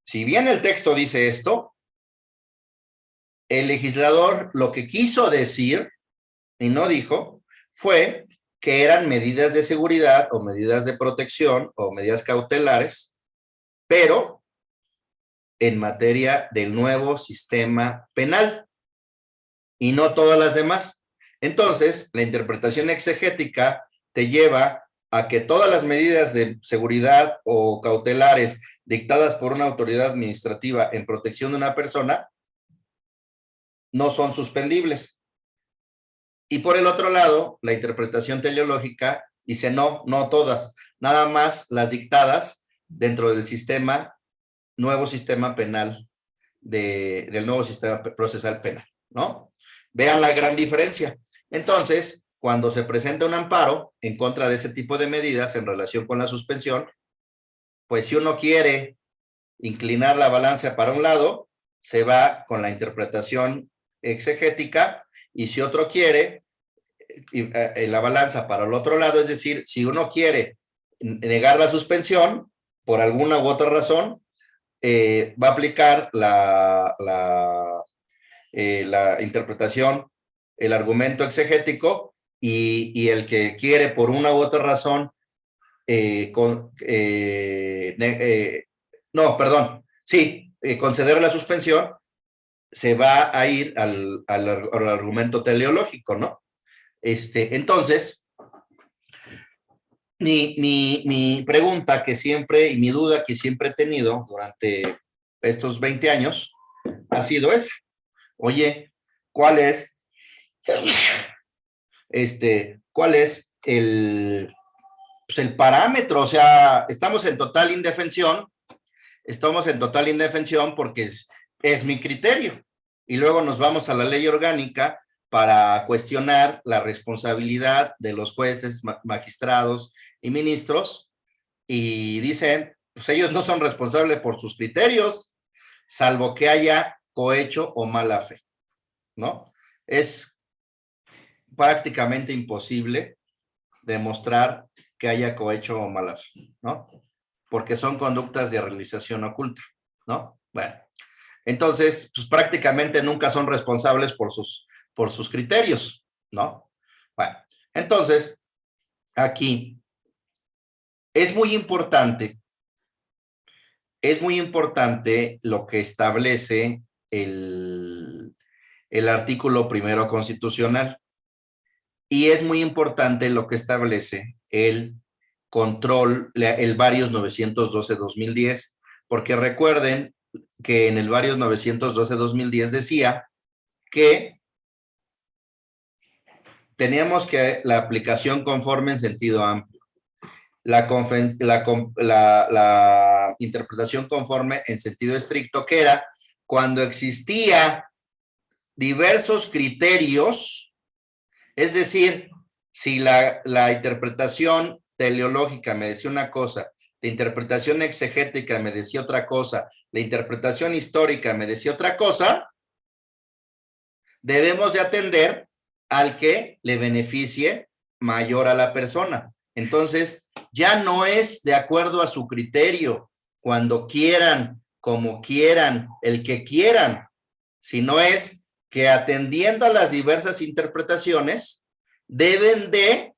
Si bien el texto dice esto, el legislador lo que quiso decir, y no dijo, fue que eran medidas de seguridad o medidas de protección o medidas cautelares, pero en materia del nuevo sistema penal y no todas las demás. Entonces, la interpretación exegética te lleva a que todas las medidas de seguridad o cautelares dictadas por una autoridad administrativa en protección de una persona no son suspendibles. Y por el otro lado, la interpretación teleológica dice no todas, nada más las dictadas dentro del nuevo sistema penal, del nuevo sistema procesal penal, ¿no? Vean la gran diferencia. Entonces, cuando se presenta un amparo en contra de ese tipo de medidas en relación con la suspensión, pues si uno quiere inclinar la balanza para un lado, se va con la interpretación exegética, y si otro quiere la balanza para el otro lado, es decir, si uno quiere negar la suspensión por alguna u otra razón, va a aplicar la interpretación, el argumento exegético, y el que quiere por una u otra razón conceder la suspensión, se va a ir al argumento teleológico, ¿no? Entonces, mi pregunta que siempre, y mi duda que siempre he tenido durante estos 20 años, ha sido esa. Oye, ¿cuál es el parámetro? O sea, estamos en total indefensión porque es mi criterio. Y luego nos vamos a la ley orgánica para cuestionar la responsabilidad de los jueces, magistrados y ministros, y dicen, pues ellos no son responsables por sus criterios, salvo que haya cohecho o mala fe, ¿no? Es prácticamente imposible demostrar que haya cohecho o mala fe, ¿no? Porque son conductas de realización oculta, ¿no? Bueno, entonces, pues prácticamente nunca son responsables por sus criterios, ¿no? Bueno, entonces, aquí es muy importante lo que establece el artículo primero constitucional, y es muy importante lo que establece el control, el Varios 912-2010, porque recuerden que en el Varios 912-2010 decía que teníamos que la aplicación conforme en sentido amplio, la interpretación conforme en sentido estricto, que era cuando existía diversos criterios, es decir, si la interpretación teleológica me decía una cosa, la interpretación exegética me decía otra cosa, la interpretación histórica me decía otra cosa, debemos de atender al que le beneficie mayor a la persona. Entonces, ya no es de acuerdo a su criterio, cuando quieran, como quieran, el que quieran, sino es que atendiendo a las diversas interpretaciones, deben de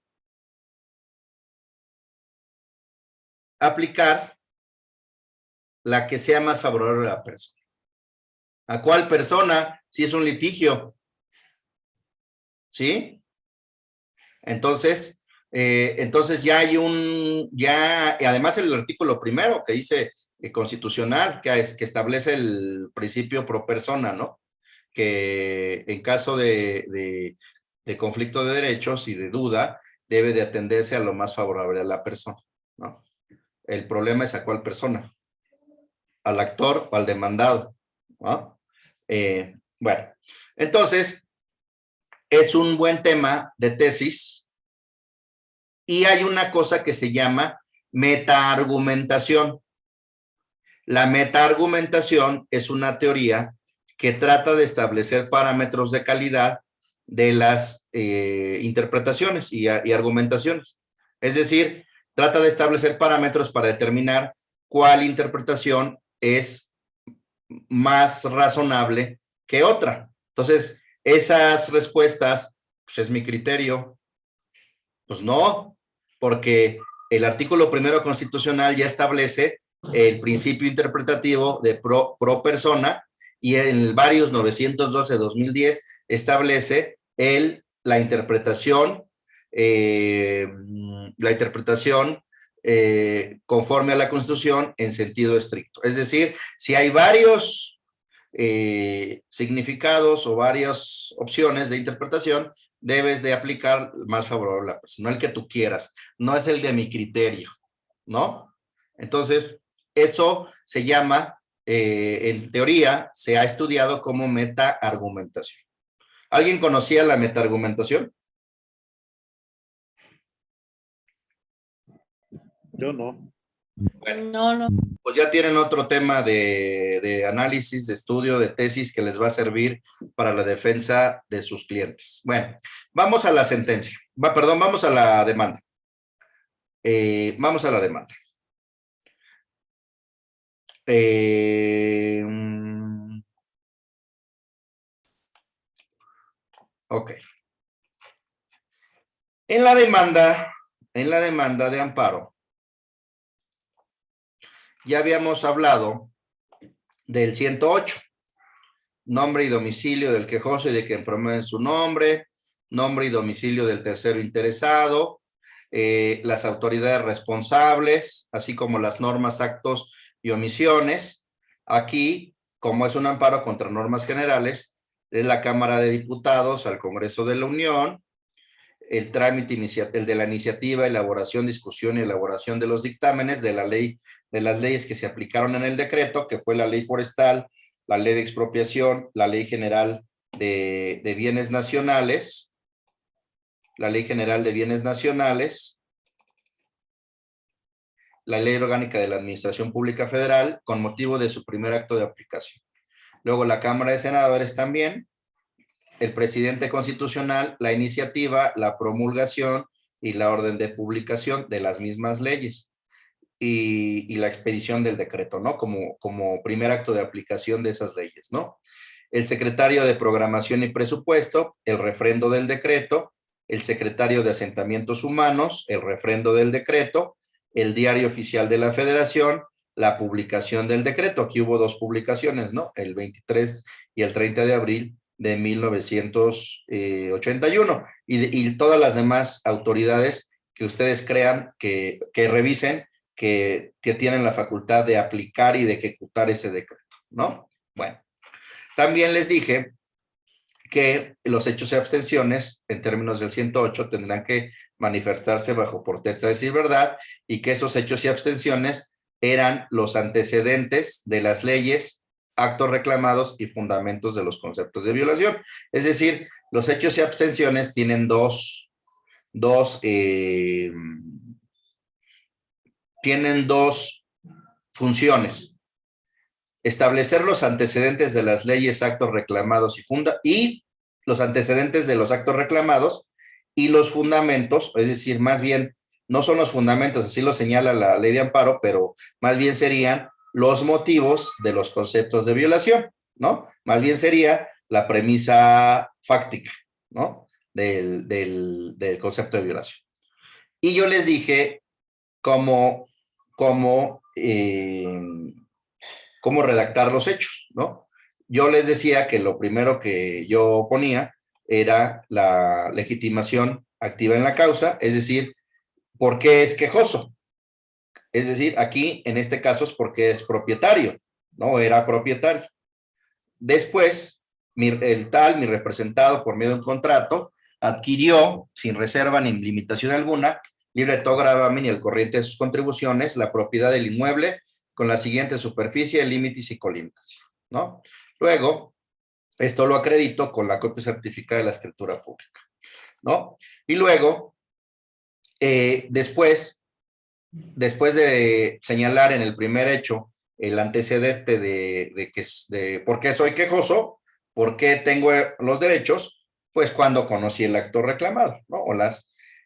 aplicar la que sea más favorable a la persona. ¿A cuál persona? Si es un litigio. ¿Sí? Entonces ya hay además el artículo primero que dice constitucional, que establece el principio pro persona, ¿no? Que en caso de conflicto de derechos y de duda, debe de atenderse a lo más favorable a la persona, ¿no? El problema es a cuál persona, al actor o al demandado, ¿no? Bueno, entonces, es un buen tema de tesis, y hay una cosa que se llama metaargumentación. La metaargumentación es una teoría que trata de establecer parámetros de calidad de las interpretaciones y argumentaciones. Es decir, trata de establecer parámetros para determinar cuál interpretación es más razonable que otra. Entonces, esas respuestas, pues es mi criterio. Pues no, porque el artículo primero constitucional ya establece el principio interpretativo de pro persona y en el varios 912-2010 establece la interpretación conforme a la Constitución en sentido estricto. Es decir, si hay varios significados o varias opciones de interpretación, debes de aplicar el más favorable a la persona, el que tú quieras, no es el de mi criterio, ¿no? Entonces, eso se llama, en teoría, se ha estudiado como metaargumentación. ¿Alguien conocía la metaargumentación? Yo no. Bueno, No. pues ya tienen otro tema de análisis, de estudio, de tesis que les va a servir para la defensa de sus clientes. Bueno, vamos a la sentencia. Vamos a la demanda. Vamos a la demanda. Ok. En la demanda de amparo, ya habíamos hablado del 108, nombre y domicilio del quejoso y de quien promueve su nombre y domicilio del tercero interesado, las autoridades responsables, así como las normas, actos y omisiones. Aquí, como es un amparo contra normas generales, es la Cámara de Diputados al Congreso de la Unión, el trámite el de la iniciativa, elaboración, discusión y elaboración de los dictámenes de las leyes que se aplicaron en el decreto, que fue la ley forestal, la ley de expropiación, la ley general de bienes nacionales, la ley general de bienes nacionales, la ley orgánica de la Administración Pública Federal, con motivo de su primer acto de aplicación. Luego la Cámara de Senadores también, el presidente constitucional, la iniciativa, la promulgación y la orden de publicación de las mismas leyes y la expedición del decreto, ¿no? Como primer acto de aplicación de esas leyes, ¿no? El secretario de Programación y Presupuesto, el refrendo del decreto, el secretario de Asentamientos Humanos, el refrendo del decreto, el diario oficial de la Federación, la publicación del decreto. Aquí hubo dos publicaciones, ¿no? El 23 y el 30 de abril de 1981 y todas las demás autoridades que ustedes crean que revisen que tienen la facultad de aplicar y de ejecutar ese decreto, ¿no? Bueno, también les dije que los hechos y abstenciones en términos del 108 tendrán que manifestarse bajo protesta de decir verdad y que esos hechos y abstenciones eran los antecedentes de las leyes, actos reclamados y fundamentos de los conceptos de violación. Es decir, los hechos y abstenciones tienen dos funciones. Establecer los antecedentes de las leyes, actos reclamados y los antecedentes de los actos reclamados y los fundamentos, es decir, más bien, no son los fundamentos, así lo señala la ley de amparo, pero más bien serían los motivos de los conceptos de violación, ¿no? Más bien sería la premisa fáctica, ¿no? Del concepto de violación. Y yo les dije cómo redactar los hechos, ¿no? Yo les decía que lo primero que yo ponía era la legitimación activa en la causa, es decir, ¿por qué es quejoso? Es decir, aquí, en este caso, es porque es propietario, ¿no? Era propietario. Después, mi representado, por medio de un contrato, adquirió, sin reserva ni limitación alguna, libre de todo gravamen y el corriente de sus contribuciones, la propiedad del inmueble con la siguiente superficie, límites y colindancia, ¿no? Luego, esto lo acredito con la copia certificada de la escritura pública, ¿no? Y luego, después de señalar en el primer hecho el antecedente de por qué soy quejoso, por qué tengo los derechos, pues cuando conocí el acto reclamado, ¿no?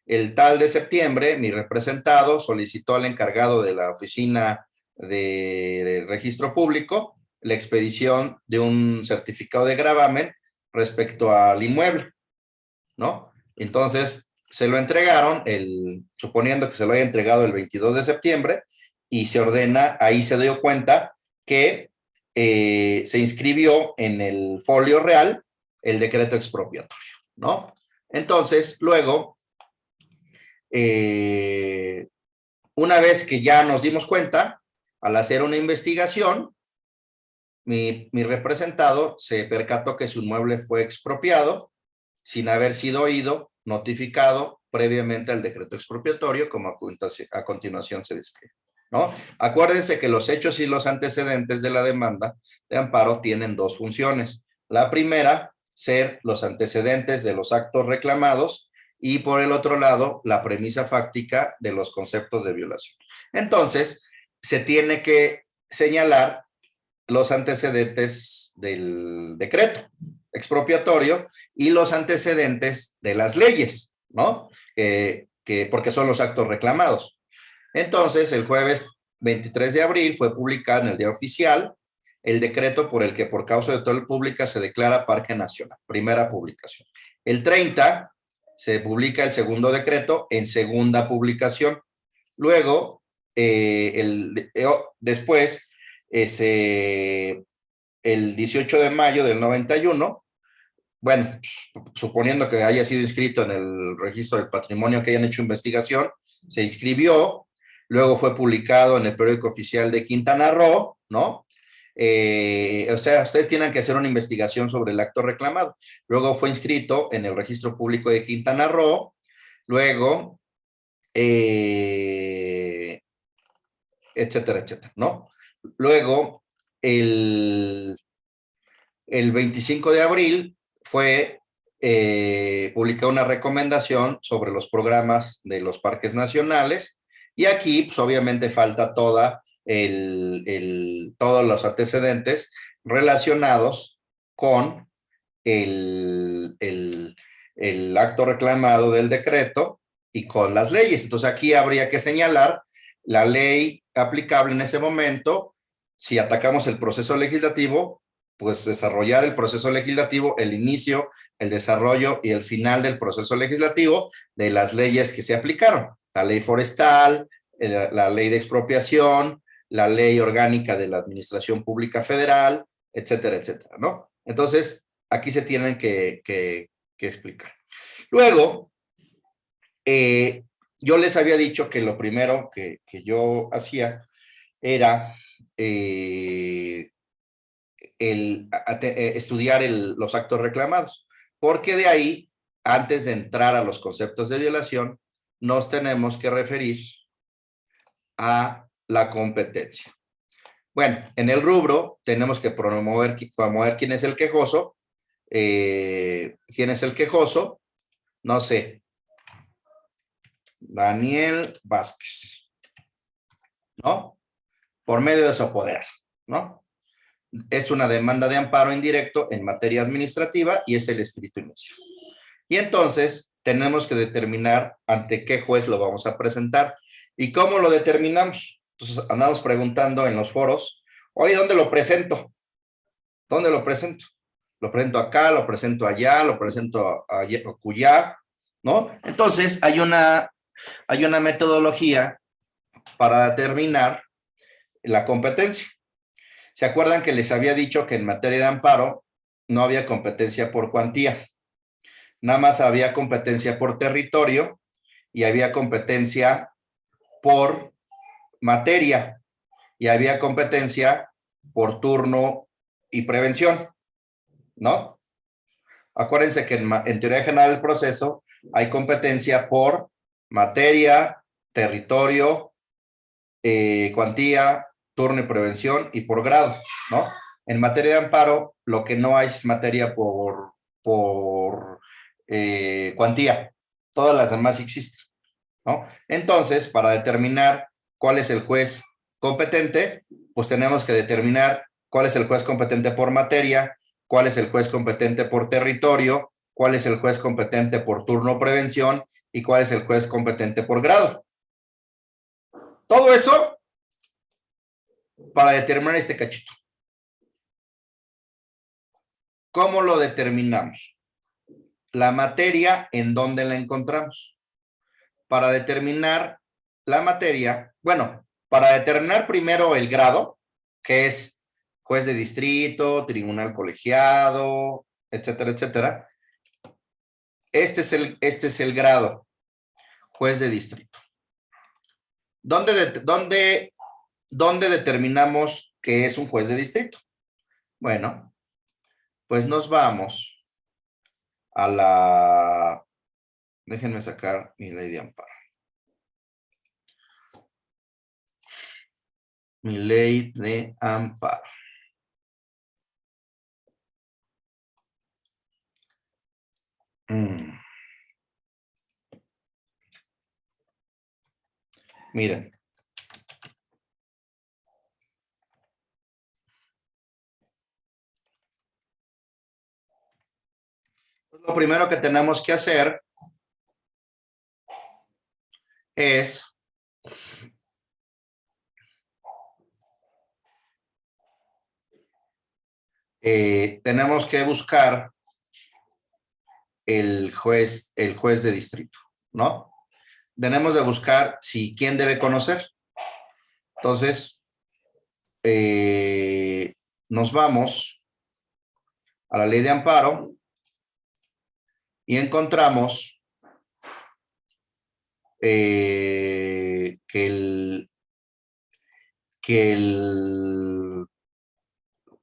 El tal de septiembre, mi representado solicitó al encargado de la oficina de registro público la expedición de un certificado de gravamen respecto al inmueble, ¿no? Entonces, se lo entregaron, suponiendo que se lo haya entregado el 22 de septiembre, y se ordena, ahí se dio cuenta que se inscribió en el folio real el decreto expropiatorio, ¿no? Entonces, luego, una vez que ya nos dimos cuenta, al hacer una investigación, mi representado se percató que su inmueble fue expropiado sin haber sido oído, notificado previamente al decreto expropiatorio, como a continuación se describe, ¿no? Acuérdense que los hechos y los antecedentes de la demanda de amparo tienen dos funciones. La primera, ser los antecedentes de los actos reclamados, y por el otro lado, la premisa fáctica de los conceptos de violación. Entonces, se tiene que señalar los antecedentes del decreto expropiatorio y los antecedentes de las leyes, ¿no? Porque son los actos reclamados. Entonces, el jueves 23 de abril fue publicado en el Diario Oficial el decreto por el que por causa de total pública se declara Parque Nacional, primera publicación. El 30 se publica el segundo decreto en segunda publicación. Luego, después, el 18 de mayo del 91, bueno, suponiendo que haya sido inscrito en el registro del patrimonio, que hayan hecho investigación, se inscribió, luego fue publicado en el periódico oficial de Quintana Roo, ¿no? O sea, ustedes tienen que hacer una investigación sobre el acto reclamado. Luego fue inscrito en el registro público de Quintana Roo, luego, etcétera, etcétera, ¿no? Luego, el 25 de abril fue publicada una recomendación sobre los programas de los parques nacionales, y aquí, pues obviamente falta todos los antecedentes relacionados con el acto reclamado del decreto y con las leyes. Entonces aquí habría que señalar la ley aplicable en ese momento. Si atacamos el proceso legislativo, pues desarrollar el proceso legislativo, el inicio, el desarrollo y el final del proceso legislativo de las leyes que se aplicaron. La ley forestal, la ley de expropiación, la ley orgánica de la Administración Pública Federal, etcétera, etcétera, ¿no? Entonces, aquí se tienen que explicar. Luego, yo les había dicho que lo primero que yo hacía era estudiar los actos reclamados, porque de ahí, antes de entrar a los conceptos de violación, nos tenemos que referir a la competencia. Bueno, en el rubro tenemos que promover quién es el quejoso. ¿Quién es el quejoso? No sé. Daniel Vázquez, ¿no? Por medio de su apoderado, ¿no? Es una demanda de amparo indirecto en materia administrativa y es el escrito inicial. Y entonces tenemos que determinar ante qué juez lo vamos a presentar. ¿Y cómo lo determinamos? Entonces andamos preguntando en los foros, oye, ¿dónde lo presento? ¿Dónde lo presento? Lo presento acá, lo presento allá, lo presento acullá, ¿no? Entonces hay una metodología para determinar la competencia. ¿Se acuerdan que les había dicho que en materia de amparo no había competencia por cuantía? Nada más había competencia por territorio y había competencia por materia y había competencia por turno y prevención, ¿no? Acuérdense que en teoría general del proceso hay competencia por materia, territorio, cuantía, turno y prevención y por grado, ¿no? En materia de amparo, lo que no hay es materia por cuantía. Todas las demás existen, ¿no? Entonces, para determinar cuál es el juez competente, pues tenemos que determinar cuál es el juez competente por materia, cuál es el juez competente por territorio, cuál es el juez competente por turno o prevención y cuál es el juez competente por grado. Todo eso para determinar este cachito. ¿Cómo lo determinamos? La materia, ¿en dónde la encontramos? Para determinar la materia, bueno, para determinar primero el grado, que es juez de distrito, tribunal colegiado, etcétera, etcétera. Este es el grado, juez de distrito. ¿Dónde determinamos que es un juez de distrito? Bueno, pues nos vamos a la... Déjenme sacar mi ley de amparo. Mi ley de amparo. Miren. Lo primero que tenemos que hacer es tenemos que buscar el juez de distrito, ¿no? Tenemos de buscar quién debe conocer. Entonces, nos vamos a la ley de amparo y encontramos que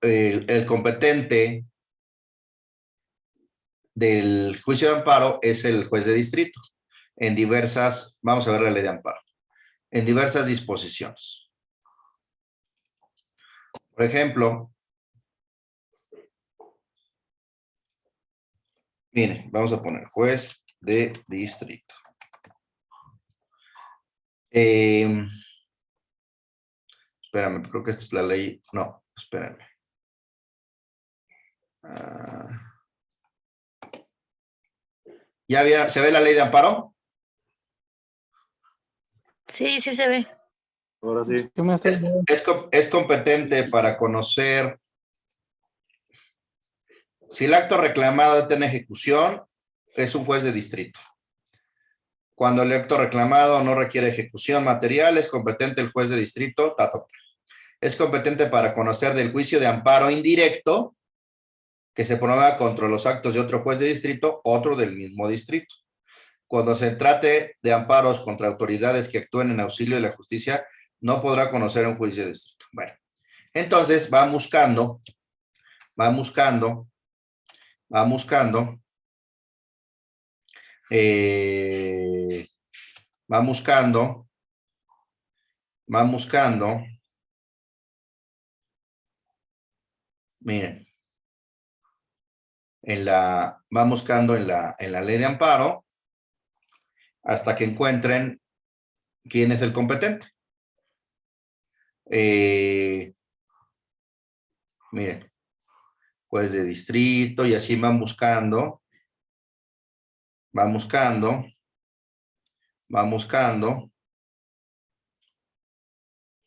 el competente del juicio de amparo es el juez de distrito en diversas, vamos a ver la ley de amparo, en diversas disposiciones. Por ejemplo, miren, vamos a poner juez de distrito. Espérame, creo que esta es la ley, no, espérenme. ¿Ya se ve la ley de amparo? Sí, sí se ve. Ahora sí. Es competente para conocer si el acto reclamado está en ejecución, es un juez de distrito. Cuando el acto reclamado no requiere ejecución material, es competente el juez de distrito. Es competente para conocer del juicio de amparo indirecto que se promueva contra los actos de otro juez de distrito, otro del mismo distrito. Cuando se trate de amparos contra autoridades que actúen en auxilio de la justicia, no podrá conocer un juicio de distrito. Bueno, entonces va buscando, van buscando miren, van buscando en la ley de amparo hasta que encuentren quién es el competente. Miren, juez de distrito y así van buscando.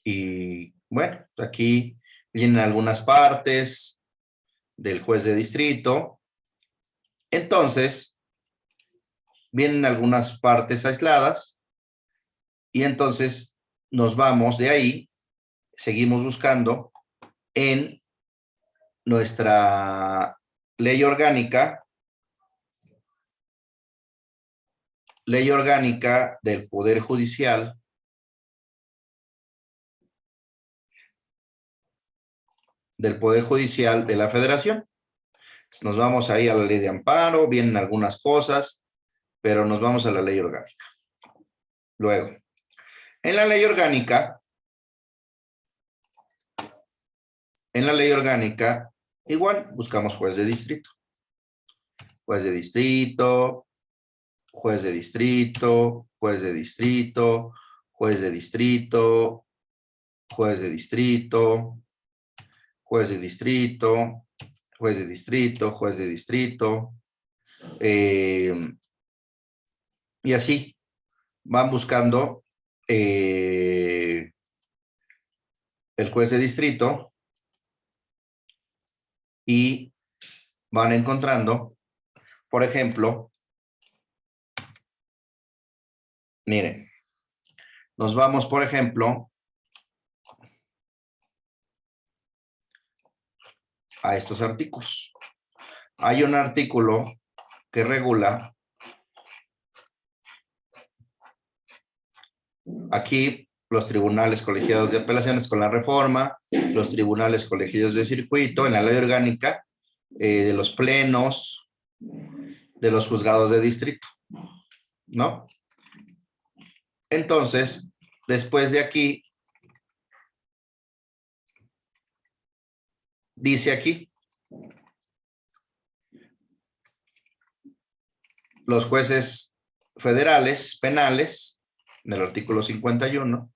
Y bueno, aquí vienen algunas partes del juez de distrito. Entonces, vienen algunas partes aisladas y entonces nos vamos de ahí, seguimos buscando en nuestra ley orgánica del Poder Judicial de la Federación. Nos vamos ahí a la ley de amparo, vienen algunas cosas, pero nos vamos a la ley orgánica. Luego, en la ley orgánica, igual buscamos juez de distrito. Juez de distrito, juez de distrito, juez de distrito, juez de distrito, juez de distrito, juez de distrito, juez de distrito, juez de distrito, y así van buscando el juez de distrito y van encontrando, por ejemplo, miren, nos vamos, por ejemplo, a estos artículos. Hay un artículo que regula aquí los tribunales colegiados de apelaciones con la reforma, los tribunales colegiados de circuito, en la ley orgánica, de los plenos, de los juzgados de distrito, ¿no? Entonces, después de aquí, dice aquí, los jueces federales penales, en el artículo 51,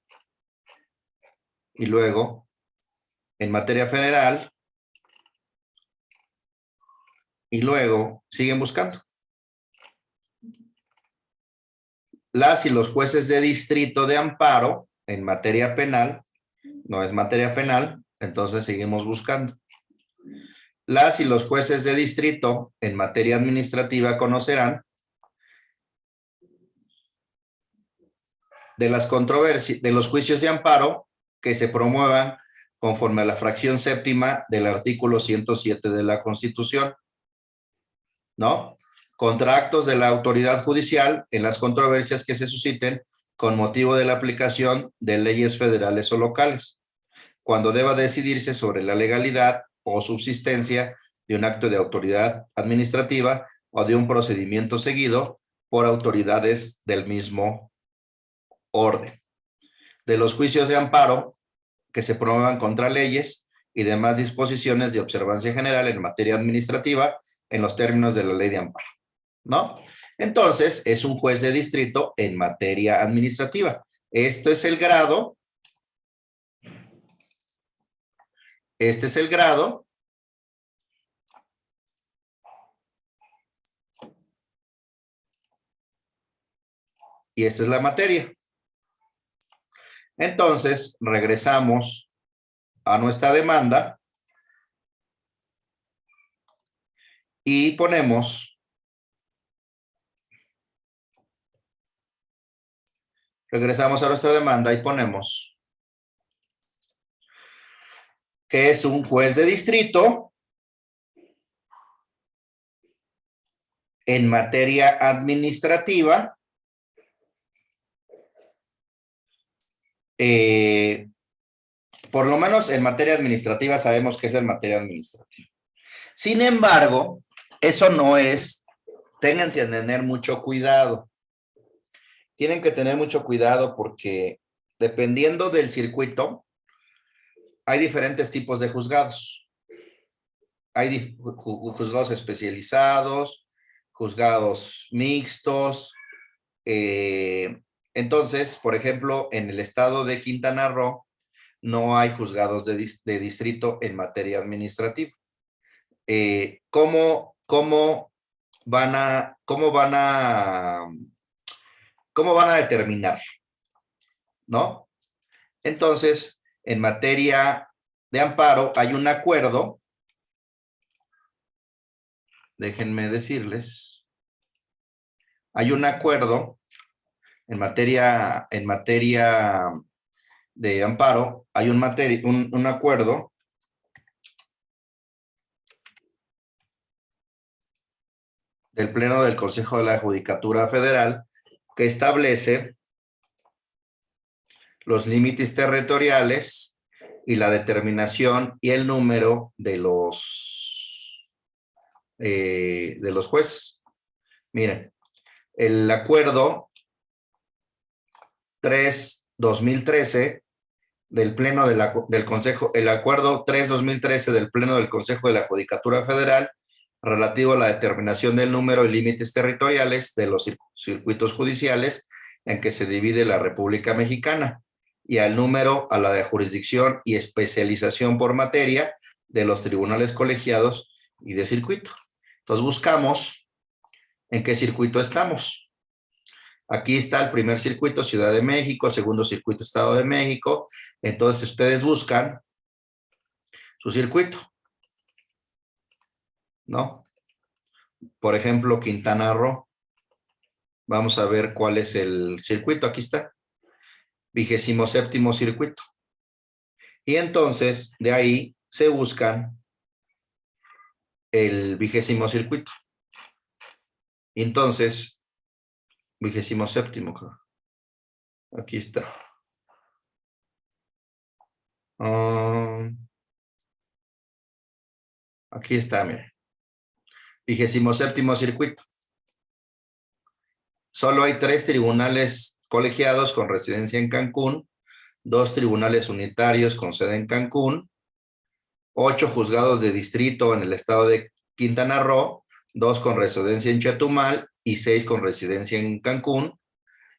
y luego, en materia federal, y luego siguen buscando. Las y los jueces de distrito de amparo, en materia penal, no es materia penal, entonces seguimos buscando. Las y los jueces de distrito en materia administrativa conocerán de las controversias, de los juicios de amparo que se promuevan conforme a la fracción séptima del artículo 107 de la Constitución, ¿no? Contra actos de la autoridad judicial en las controversias que se susciten con motivo de la aplicación de leyes federales o locales, cuando deba decidirse sobre la legalidad o subsistencia de un acto de autoridad administrativa o de un procedimiento seguido por autoridades del mismo orden. De los juicios de amparo que se promuevan contra leyes y demás disposiciones de observancia general en materia administrativa en los términos de la ley de amparo, ¿no? Entonces, es un juez de distrito en materia administrativa. Esto es el grado. Este es el grado. Y esta es la materia. Entonces, regresamos a nuestra demanda y ponemos, regresamos a nuestra demanda y ponemos que es un juez de distrito en materia administrativa, por lo menos en materia administrativa sabemos que es en materia administrativa. Sin embargo, eso no es, tengan que tener mucho cuidado. Tienen que tener mucho cuidado porque dependiendo del circuito, hay diferentes tipos de juzgados. Hay juzgados especializados, juzgados mixtos. Entonces, por ejemplo, en el estado de Quintana Roo, no hay juzgados de distrito en materia administrativa. ¿Cómo van a determinar? ¿No? Entonces, en materia de amparo hay un acuerdo. Déjenme decirles. Hay un acuerdo en materia de amparo, hay un acuerdo del Pleno del Consejo de la Judicatura Federal que establece los límites territoriales y la determinación y el número de los jueces. Miren, el acuerdo 3-2013 del Pleno del Consejo, el acuerdo 3-2013 del Pleno del Consejo de la Judicatura Federal relativo a la determinación del número y límites territoriales de los circuitos judiciales en que se divide la República Mexicana. y al número a la de jurisdicción y especialización por materia de los tribunales colegiados y de circuito. Entonces buscamos en qué circuito estamos. Aquí está el primer circuito, Ciudad de México, segundo circuito, Estado de México. Entonces ustedes buscan su circuito, ¿no? Por ejemplo, Quintana Roo. Vamos a ver cuál es el circuito. Aquí está. 27º circuito. Y entonces, de ahí se buscan el 20º circuito. Entonces, 27º, creo. Aquí está. Aquí está, miren. 27º circuito. Solo hay 3 tribunales colegiados con residencia en Cancún, 2 tribunales unitarios con sede en Cancún, 8 juzgados de distrito en el estado de Quintana Roo, 2 con residencia en Chetumal y 6 con residencia en Cancún,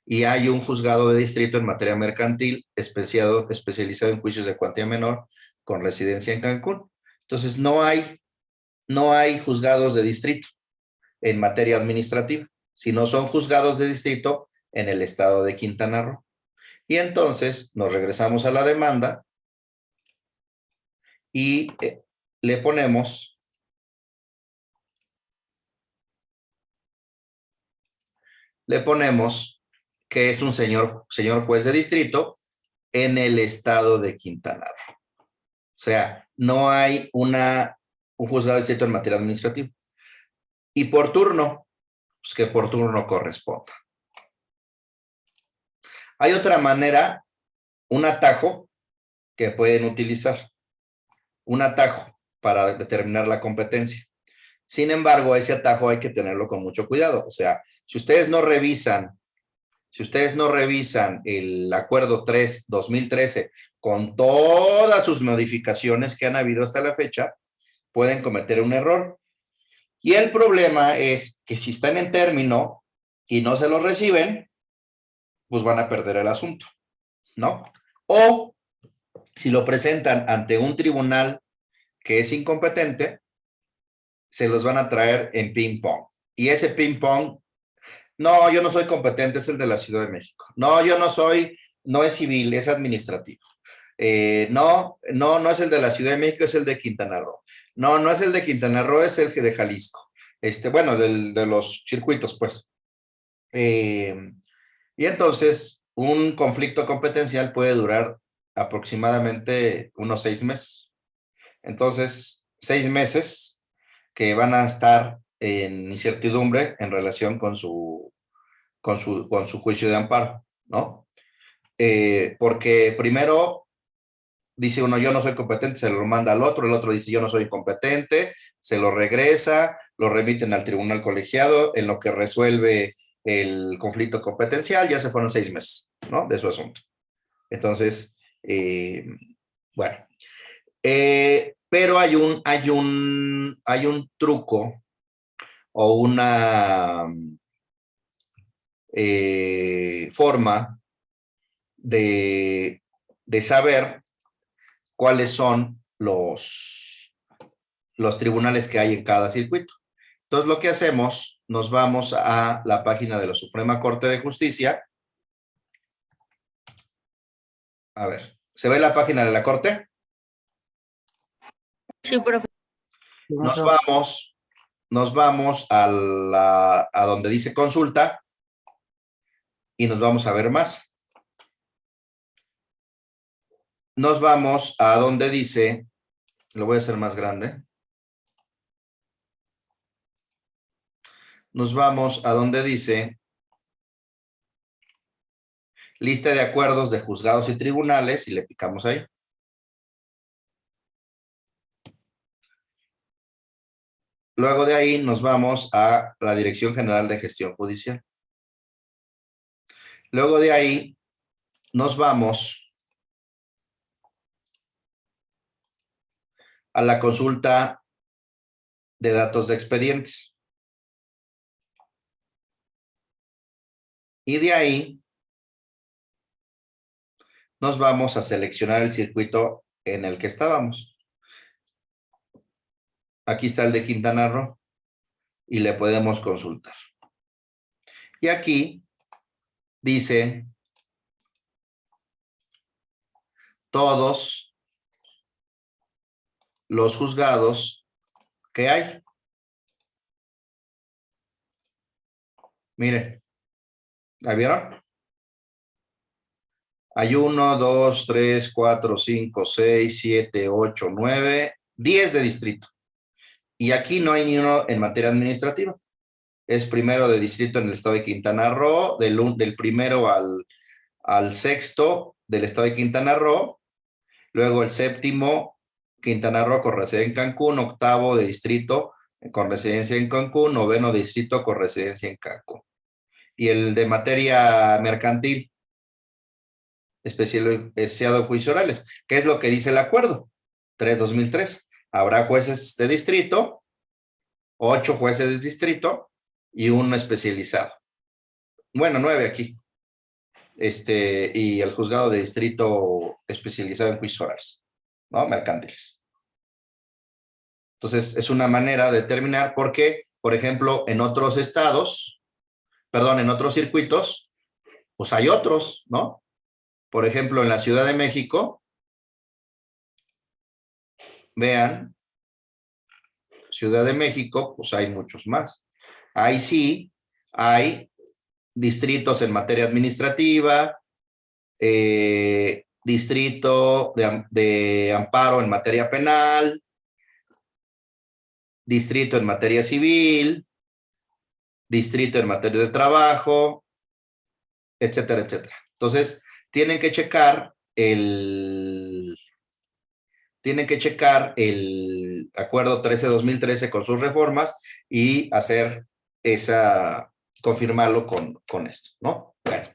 y hay un juzgado de distrito en materia mercantil especializado en juicios de cuantía menor con residencia en Cancún. Entonces no hay juzgados de distrito en materia administrativa, sino son juzgados de distrito en el estado de Quintana Roo. Y entonces nos regresamos a la demanda y le ponemos que es un señor juez de distrito en el estado de Quintana Roo. O sea, no hay un juzgado de distrito en materia administrativa. Y por turno, pues que por turno corresponda. Hay otra manera, un atajo que pueden utilizar. Un atajo para determinar la competencia. Sin embargo, ese atajo hay que tenerlo con mucho cuidado. O sea, si ustedes no revisan el acuerdo 2013 con todas sus modificaciones que han habido hasta la fecha, pueden cometer un error. Y el problema es que si están en término y no se los reciben, pues van a perder el asunto, ¿no? O si lo presentan ante un tribunal que es incompetente, se los van a traer en ping pong. Y ese ping pong, no, yo no soy competente, es el de la Ciudad de México. No, yo no soy, no es civil, es administrativo. No es el de la Ciudad de México, es el de Quintana Roo. No es el de Quintana Roo, es el de Jalisco. Bueno, de los circuitos, pues. Y entonces, un conflicto competencial puede durar aproximadamente unos 6 meses. Entonces, 6 meses que van a estar en incertidumbre en relación con su juicio de amparo, ¿no? Porque primero dice uno, yo no soy competente, se lo manda al otro, el otro dice, yo no soy incompetente, se lo regresa, lo remiten al tribunal colegiado, en lo que resuelve el conflicto competencial, ya se fueron 6 meses, ¿no? De su asunto. Entonces, bueno. Pero hay un truco o una forma de saber cuáles son los tribunales que hay en cada circuito. Entonces, lo que hacemos, nos vamos a la página de la Suprema Corte de Justicia. A ver, ¿se ve la página de la Corte? Sí, profe. Nos vamos a donde dice consulta y nos vamos a ver más. Nos vamos a donde dice, lo voy a hacer más grande. Nos vamos a donde dice lista de acuerdos de juzgados y tribunales y le picamos ahí. Luego de ahí nos vamos a la Dirección General de Gestión Judicial. Luego de ahí nos vamos a la consulta de datos de expedientes. Y de ahí nos vamos a seleccionar el circuito en el que estábamos. Aquí está el de Quintana Roo y le podemos consultar. Y aquí dice todos los juzgados que hay. Miren, ¿la vieron? Hay 1, 2, 3, 4, 5, 6, 7, 8, 9, 10 de distrito. Y aquí no hay ni uno en materia administrativa. Es primero de distrito en el estado de Quintana Roo, del primero al sexto del estado de Quintana Roo, luego el séptimo, Quintana Roo con residencia en Cancún, octavo de distrito con residencia en Cancún, noveno de distrito con residencia en Cancún. Y el de materia mercantil, especializado en juicios orales, que es lo que dice el acuerdo 3-2003. Habrá jueces de distrito, 8 jueces de distrito y uno especializado. Bueno, 9 aquí. Y el juzgado de distrito especializado en juicios orales, ¿no? Mercantiles. Entonces, es una manera de determinar porque, por ejemplo, en otros estados, perdón, en otros circuitos, pues hay otros, ¿no? Por ejemplo, en la Ciudad de México, vean, Ciudad de México, pues hay muchos más. Ahí sí, hay distritos en materia administrativa, distrito de amparo en materia penal, distrito en materia civil, distrito en materia de trabajo, etcétera, etcétera. Entonces, tienen que checar el acuerdo 13-2013 con sus reformas y confirmarlo con esto, ¿no? Bueno.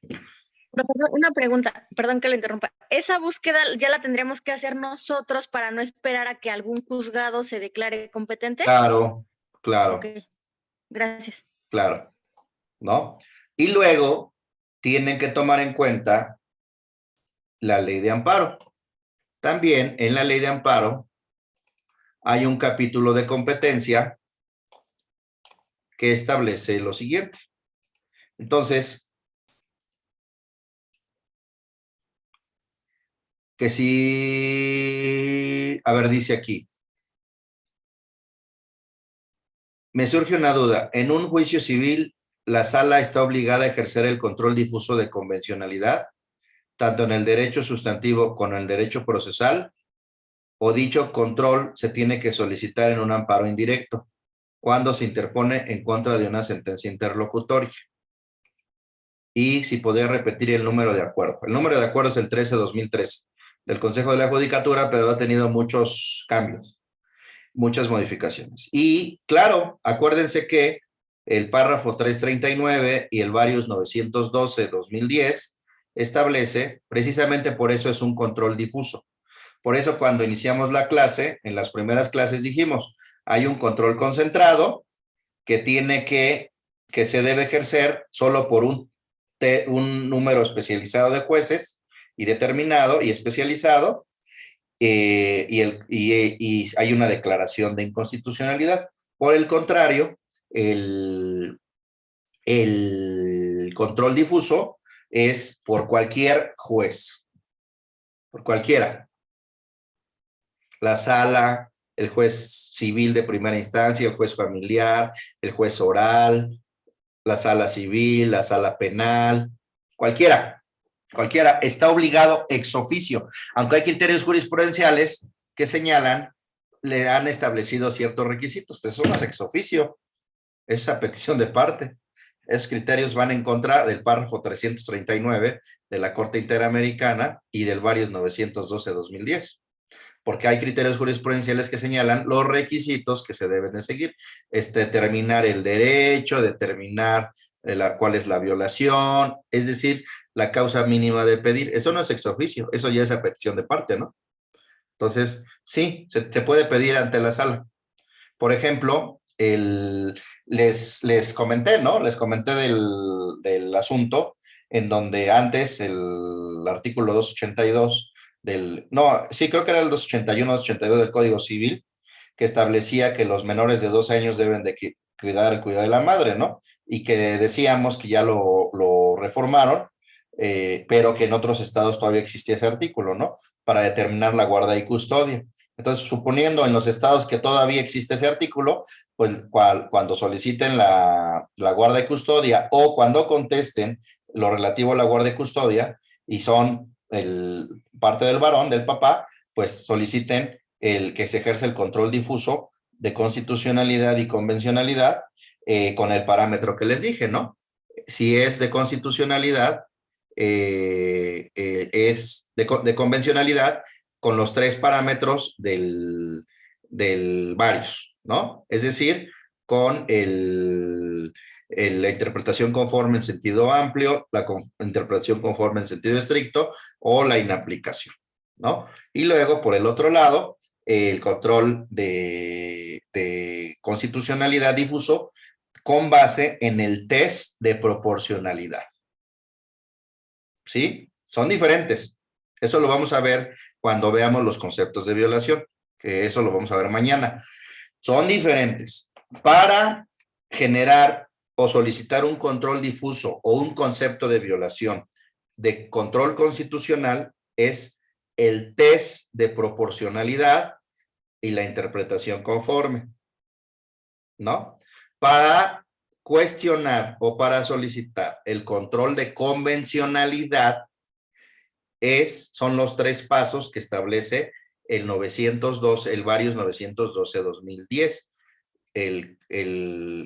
Profesor, una pregunta, perdón que lo interrumpa. ¿Esa búsqueda ya la tendremos que hacer nosotros para no esperar a que algún juzgado se declare competente? Claro, claro. Ok, gracias. Claro, ¿no? Y luego tienen que tomar en cuenta la ley de amparo. También en la ley de amparo hay un capítulo de competencia que establece lo siguiente. Entonces, que si, a ver, dice aquí, me surge una duda. En un juicio civil, la sala está obligada a ejercer el control difuso de convencionalidad, tanto en el derecho sustantivo como en el derecho procesal, o dicho control se tiene que solicitar en un amparo indirecto, cuando se interpone en contra de una sentencia interlocutoria. Y si podría repetir el número de acuerdo. El número de acuerdo es el 13-2013 del Consejo de la Judicatura, pero ha tenido muchos cambios, muchas modificaciones. Y claro, acuérdense que el párrafo 339 y el varios 912-2010 establece, precisamente por eso es un control difuso. Por eso cuando iniciamos la clase, en las primeras clases dijimos, hay un control concentrado que se debe ejercer solo por un número especializado de jueces y determinado y especializado, y hay una declaración de inconstitucionalidad. Por el contrario, el control difuso es por cualquier juez, por cualquiera. La sala, el juez civil de primera instancia, el juez familiar, el juez oral, la sala civil, la sala penal, cualquiera está obligado ex oficio, aunque hay criterios jurisprudenciales que señalan, le han establecido ciertos requisitos, pues eso no es ex oficio, es a petición de parte. Esos criterios van en contra del párrafo 339 de la Corte Interamericana y del varios 912-2010. Porque hay criterios jurisprudenciales que señalan los requisitos que se deben de seguir. Determinar el derecho, determinar cuál es la violación, es decir, la causa mínima de pedir. Eso no es ex oficio, eso ya es a petición de parte, ¿no? Entonces, sí, se puede pedir ante la sala. Por ejemplo, les comenté, ¿no? Les comenté del asunto en donde antes el artículo 282 no, sí, creo que era el 281, 282 del Código Civil, que establecía que los menores de 12 años deben de cuidar el cuidado de la madre, ¿no? Y que decíamos que ya lo reformaron, pero que en otros estados todavía existía ese artículo, ¿no? Para determinar la guarda y custodia. Entonces, suponiendo en los estados que todavía existe ese artículo, pues cuando soliciten la guarda y custodia o cuando contesten lo relativo a la guarda y custodia y son parte del varón, del papá, pues soliciten el que se ejerce el control difuso de constitucionalidad y convencionalidad con el parámetro que les dije, ¿no? Si es de constitucionalidad, es de convencionalidad con los 3 parámetros del varios, ¿no? Es decir, con la interpretación conforme en sentido amplio, la interpretación conforme en sentido estricto o la inaplicación, ¿no? Y luego, por el otro lado, el control de constitucionalidad difuso con base en el test de proporcionalidad. ¿Sí? Son diferentes. Eso lo vamos a ver cuando veamos los conceptos de violación, que eso lo vamos a ver mañana. Son diferentes. Para generar o solicitar un control difuso o un concepto de violación de control constitucional es el test de proporcionalidad y la interpretación conforme, ¿no? Para cuestionar o para solicitar el control de convencionalidad son los 3 pasos que establece el 912, el varios 912-2010.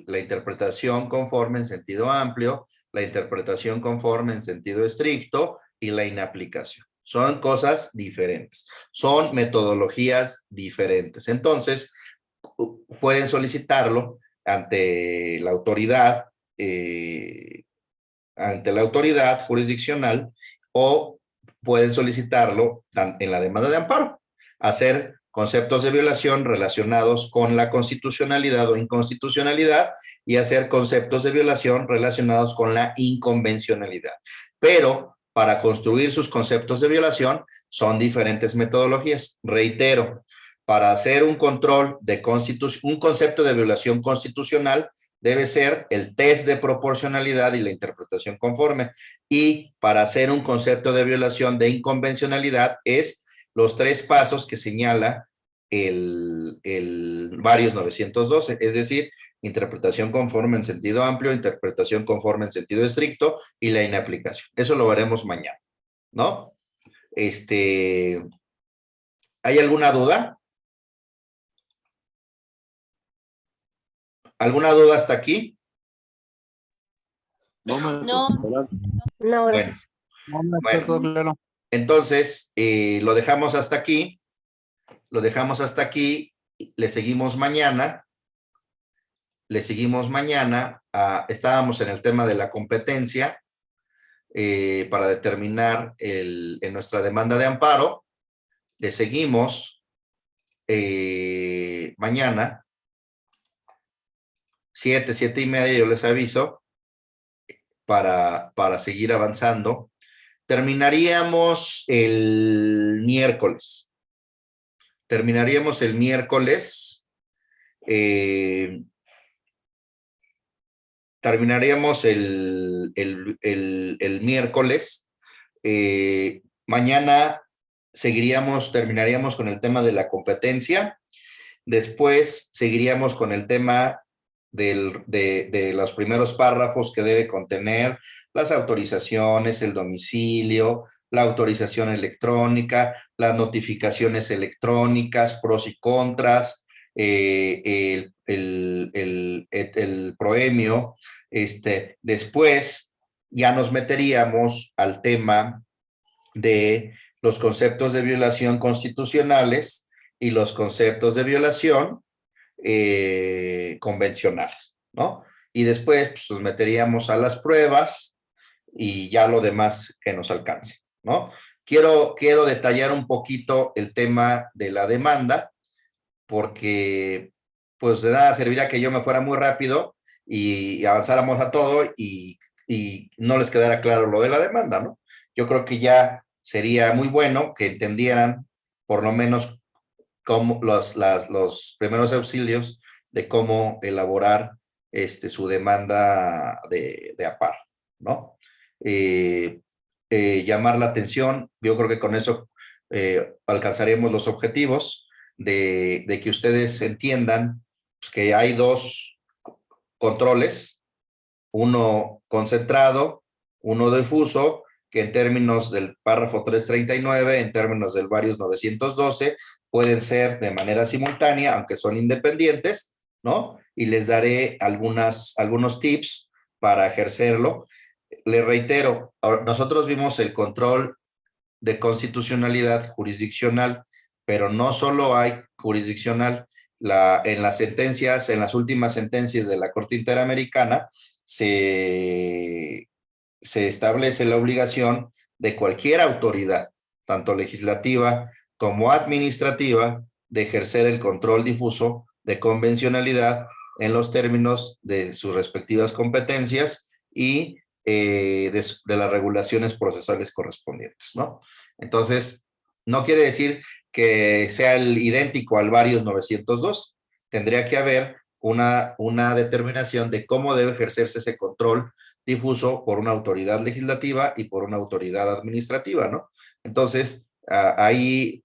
La interpretación conforme en sentido amplio, la interpretación conforme en sentido estricto y la inaplicación. Son cosas diferentes, son metodologías diferentes. Entonces, pueden solicitarlo ante la autoridad jurisdiccional o pueden solicitarlo en la demanda de amparo, hacer conceptos de violación relacionados con la constitucionalidad o inconstitucionalidad y hacer conceptos de violación relacionados con la inconvencionalidad. Pero para construir sus conceptos de violación son diferentes metodologías. Reitero, para hacer un control de un concepto de violación constitucional debe ser el test de proporcionalidad y la interpretación conforme. Y para hacer un concepto de violación de inconvencionalidad es los 3 pasos que señala el varios 912, es decir, interpretación conforme en sentido amplio, interpretación conforme en sentido estricto y la inaplicación. Eso lo veremos mañana, ¿no? ¿Hay alguna duda? ¿Alguna duda hasta aquí? No, No. No, gracias. Bueno, entonces lo dejamos hasta aquí. Le seguimos mañana. Estábamos en el tema de la competencia para determinar en nuestra demanda de amparo. Le seguimos mañana 7:30, yo les aviso, para seguir avanzando. Terminaríamos el miércoles. Terminaríamos el miércoles mañana terminaríamos con el tema de la competencia. Después seguiríamos con el tema de los primeros párrafos que debe contener las autorizaciones, el domicilio, la autorización electrónica, las notificaciones electrónicas, pros y contras, el proemio. Después ya nos meteríamos al tema de los conceptos de violación constitucionales y los conceptos de violación convencionales, ¿no? Y después pues, nos meteríamos a las pruebas y ya lo demás que nos alcance, ¿no? Quiero detallar un poquito el tema de la demanda, porque pues de nada serviría que yo me fuera muy rápido y avanzáramos a todo y y no les quedara claro lo de la demanda, ¿no? Yo creo que ya sería muy bueno que entendieran por lo menos cómo los primeros auxilios de cómo elaborar su demanda de amparo, ¿no? Llamar la atención, yo creo que con eso alcanzaremos los objetivos de que ustedes entiendan pues, que hay dos controles, uno concentrado, uno difuso, que en términos del párrafo 339, en términos del varios 912, pueden ser de manera simultánea, aunque son independientes, ¿no? Y les daré algunos tips para ejercerlo. Les reitero, nosotros vimos el control de constitucionalidad jurisdiccional, pero no solo hay jurisdiccional. En las sentencias, en las últimas sentencias de la Corte Interamericana, se establece la obligación de cualquier autoridad, tanto legislativa como administrativa, de ejercer el control difuso de convencionalidad en los términos de sus respectivas competencias y de las regulaciones procesales correspondientes, ¿no? Entonces, no quiere decir que sea el idéntico al varios 902. Tendría que haber una determinación de cómo debe ejercerse ese control difuso por una autoridad legislativa y por una autoridad administrativa, ¿no? Entonces, ahí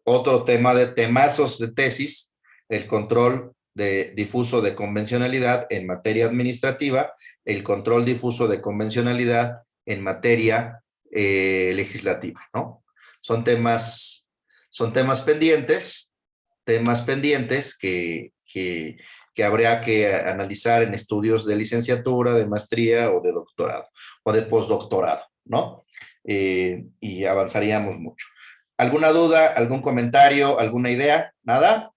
otro tema de temazos de tesis, el control difuso de convencionalidad en materia administrativa, el control difuso de convencionalidad en materia legislativa, ¿no? Son temas pendientes que habría que analizar en estudios de licenciatura, de maestría o de doctorado o de postdoctorado, ¿no? Y avanzaríamos mucho. ¿Alguna duda, algún comentario, alguna idea? ¿Nada?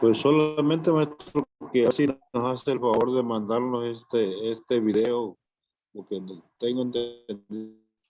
Pues solamente, maestro, que así nos hace el favor de mandarnos este video, porque tengo entendido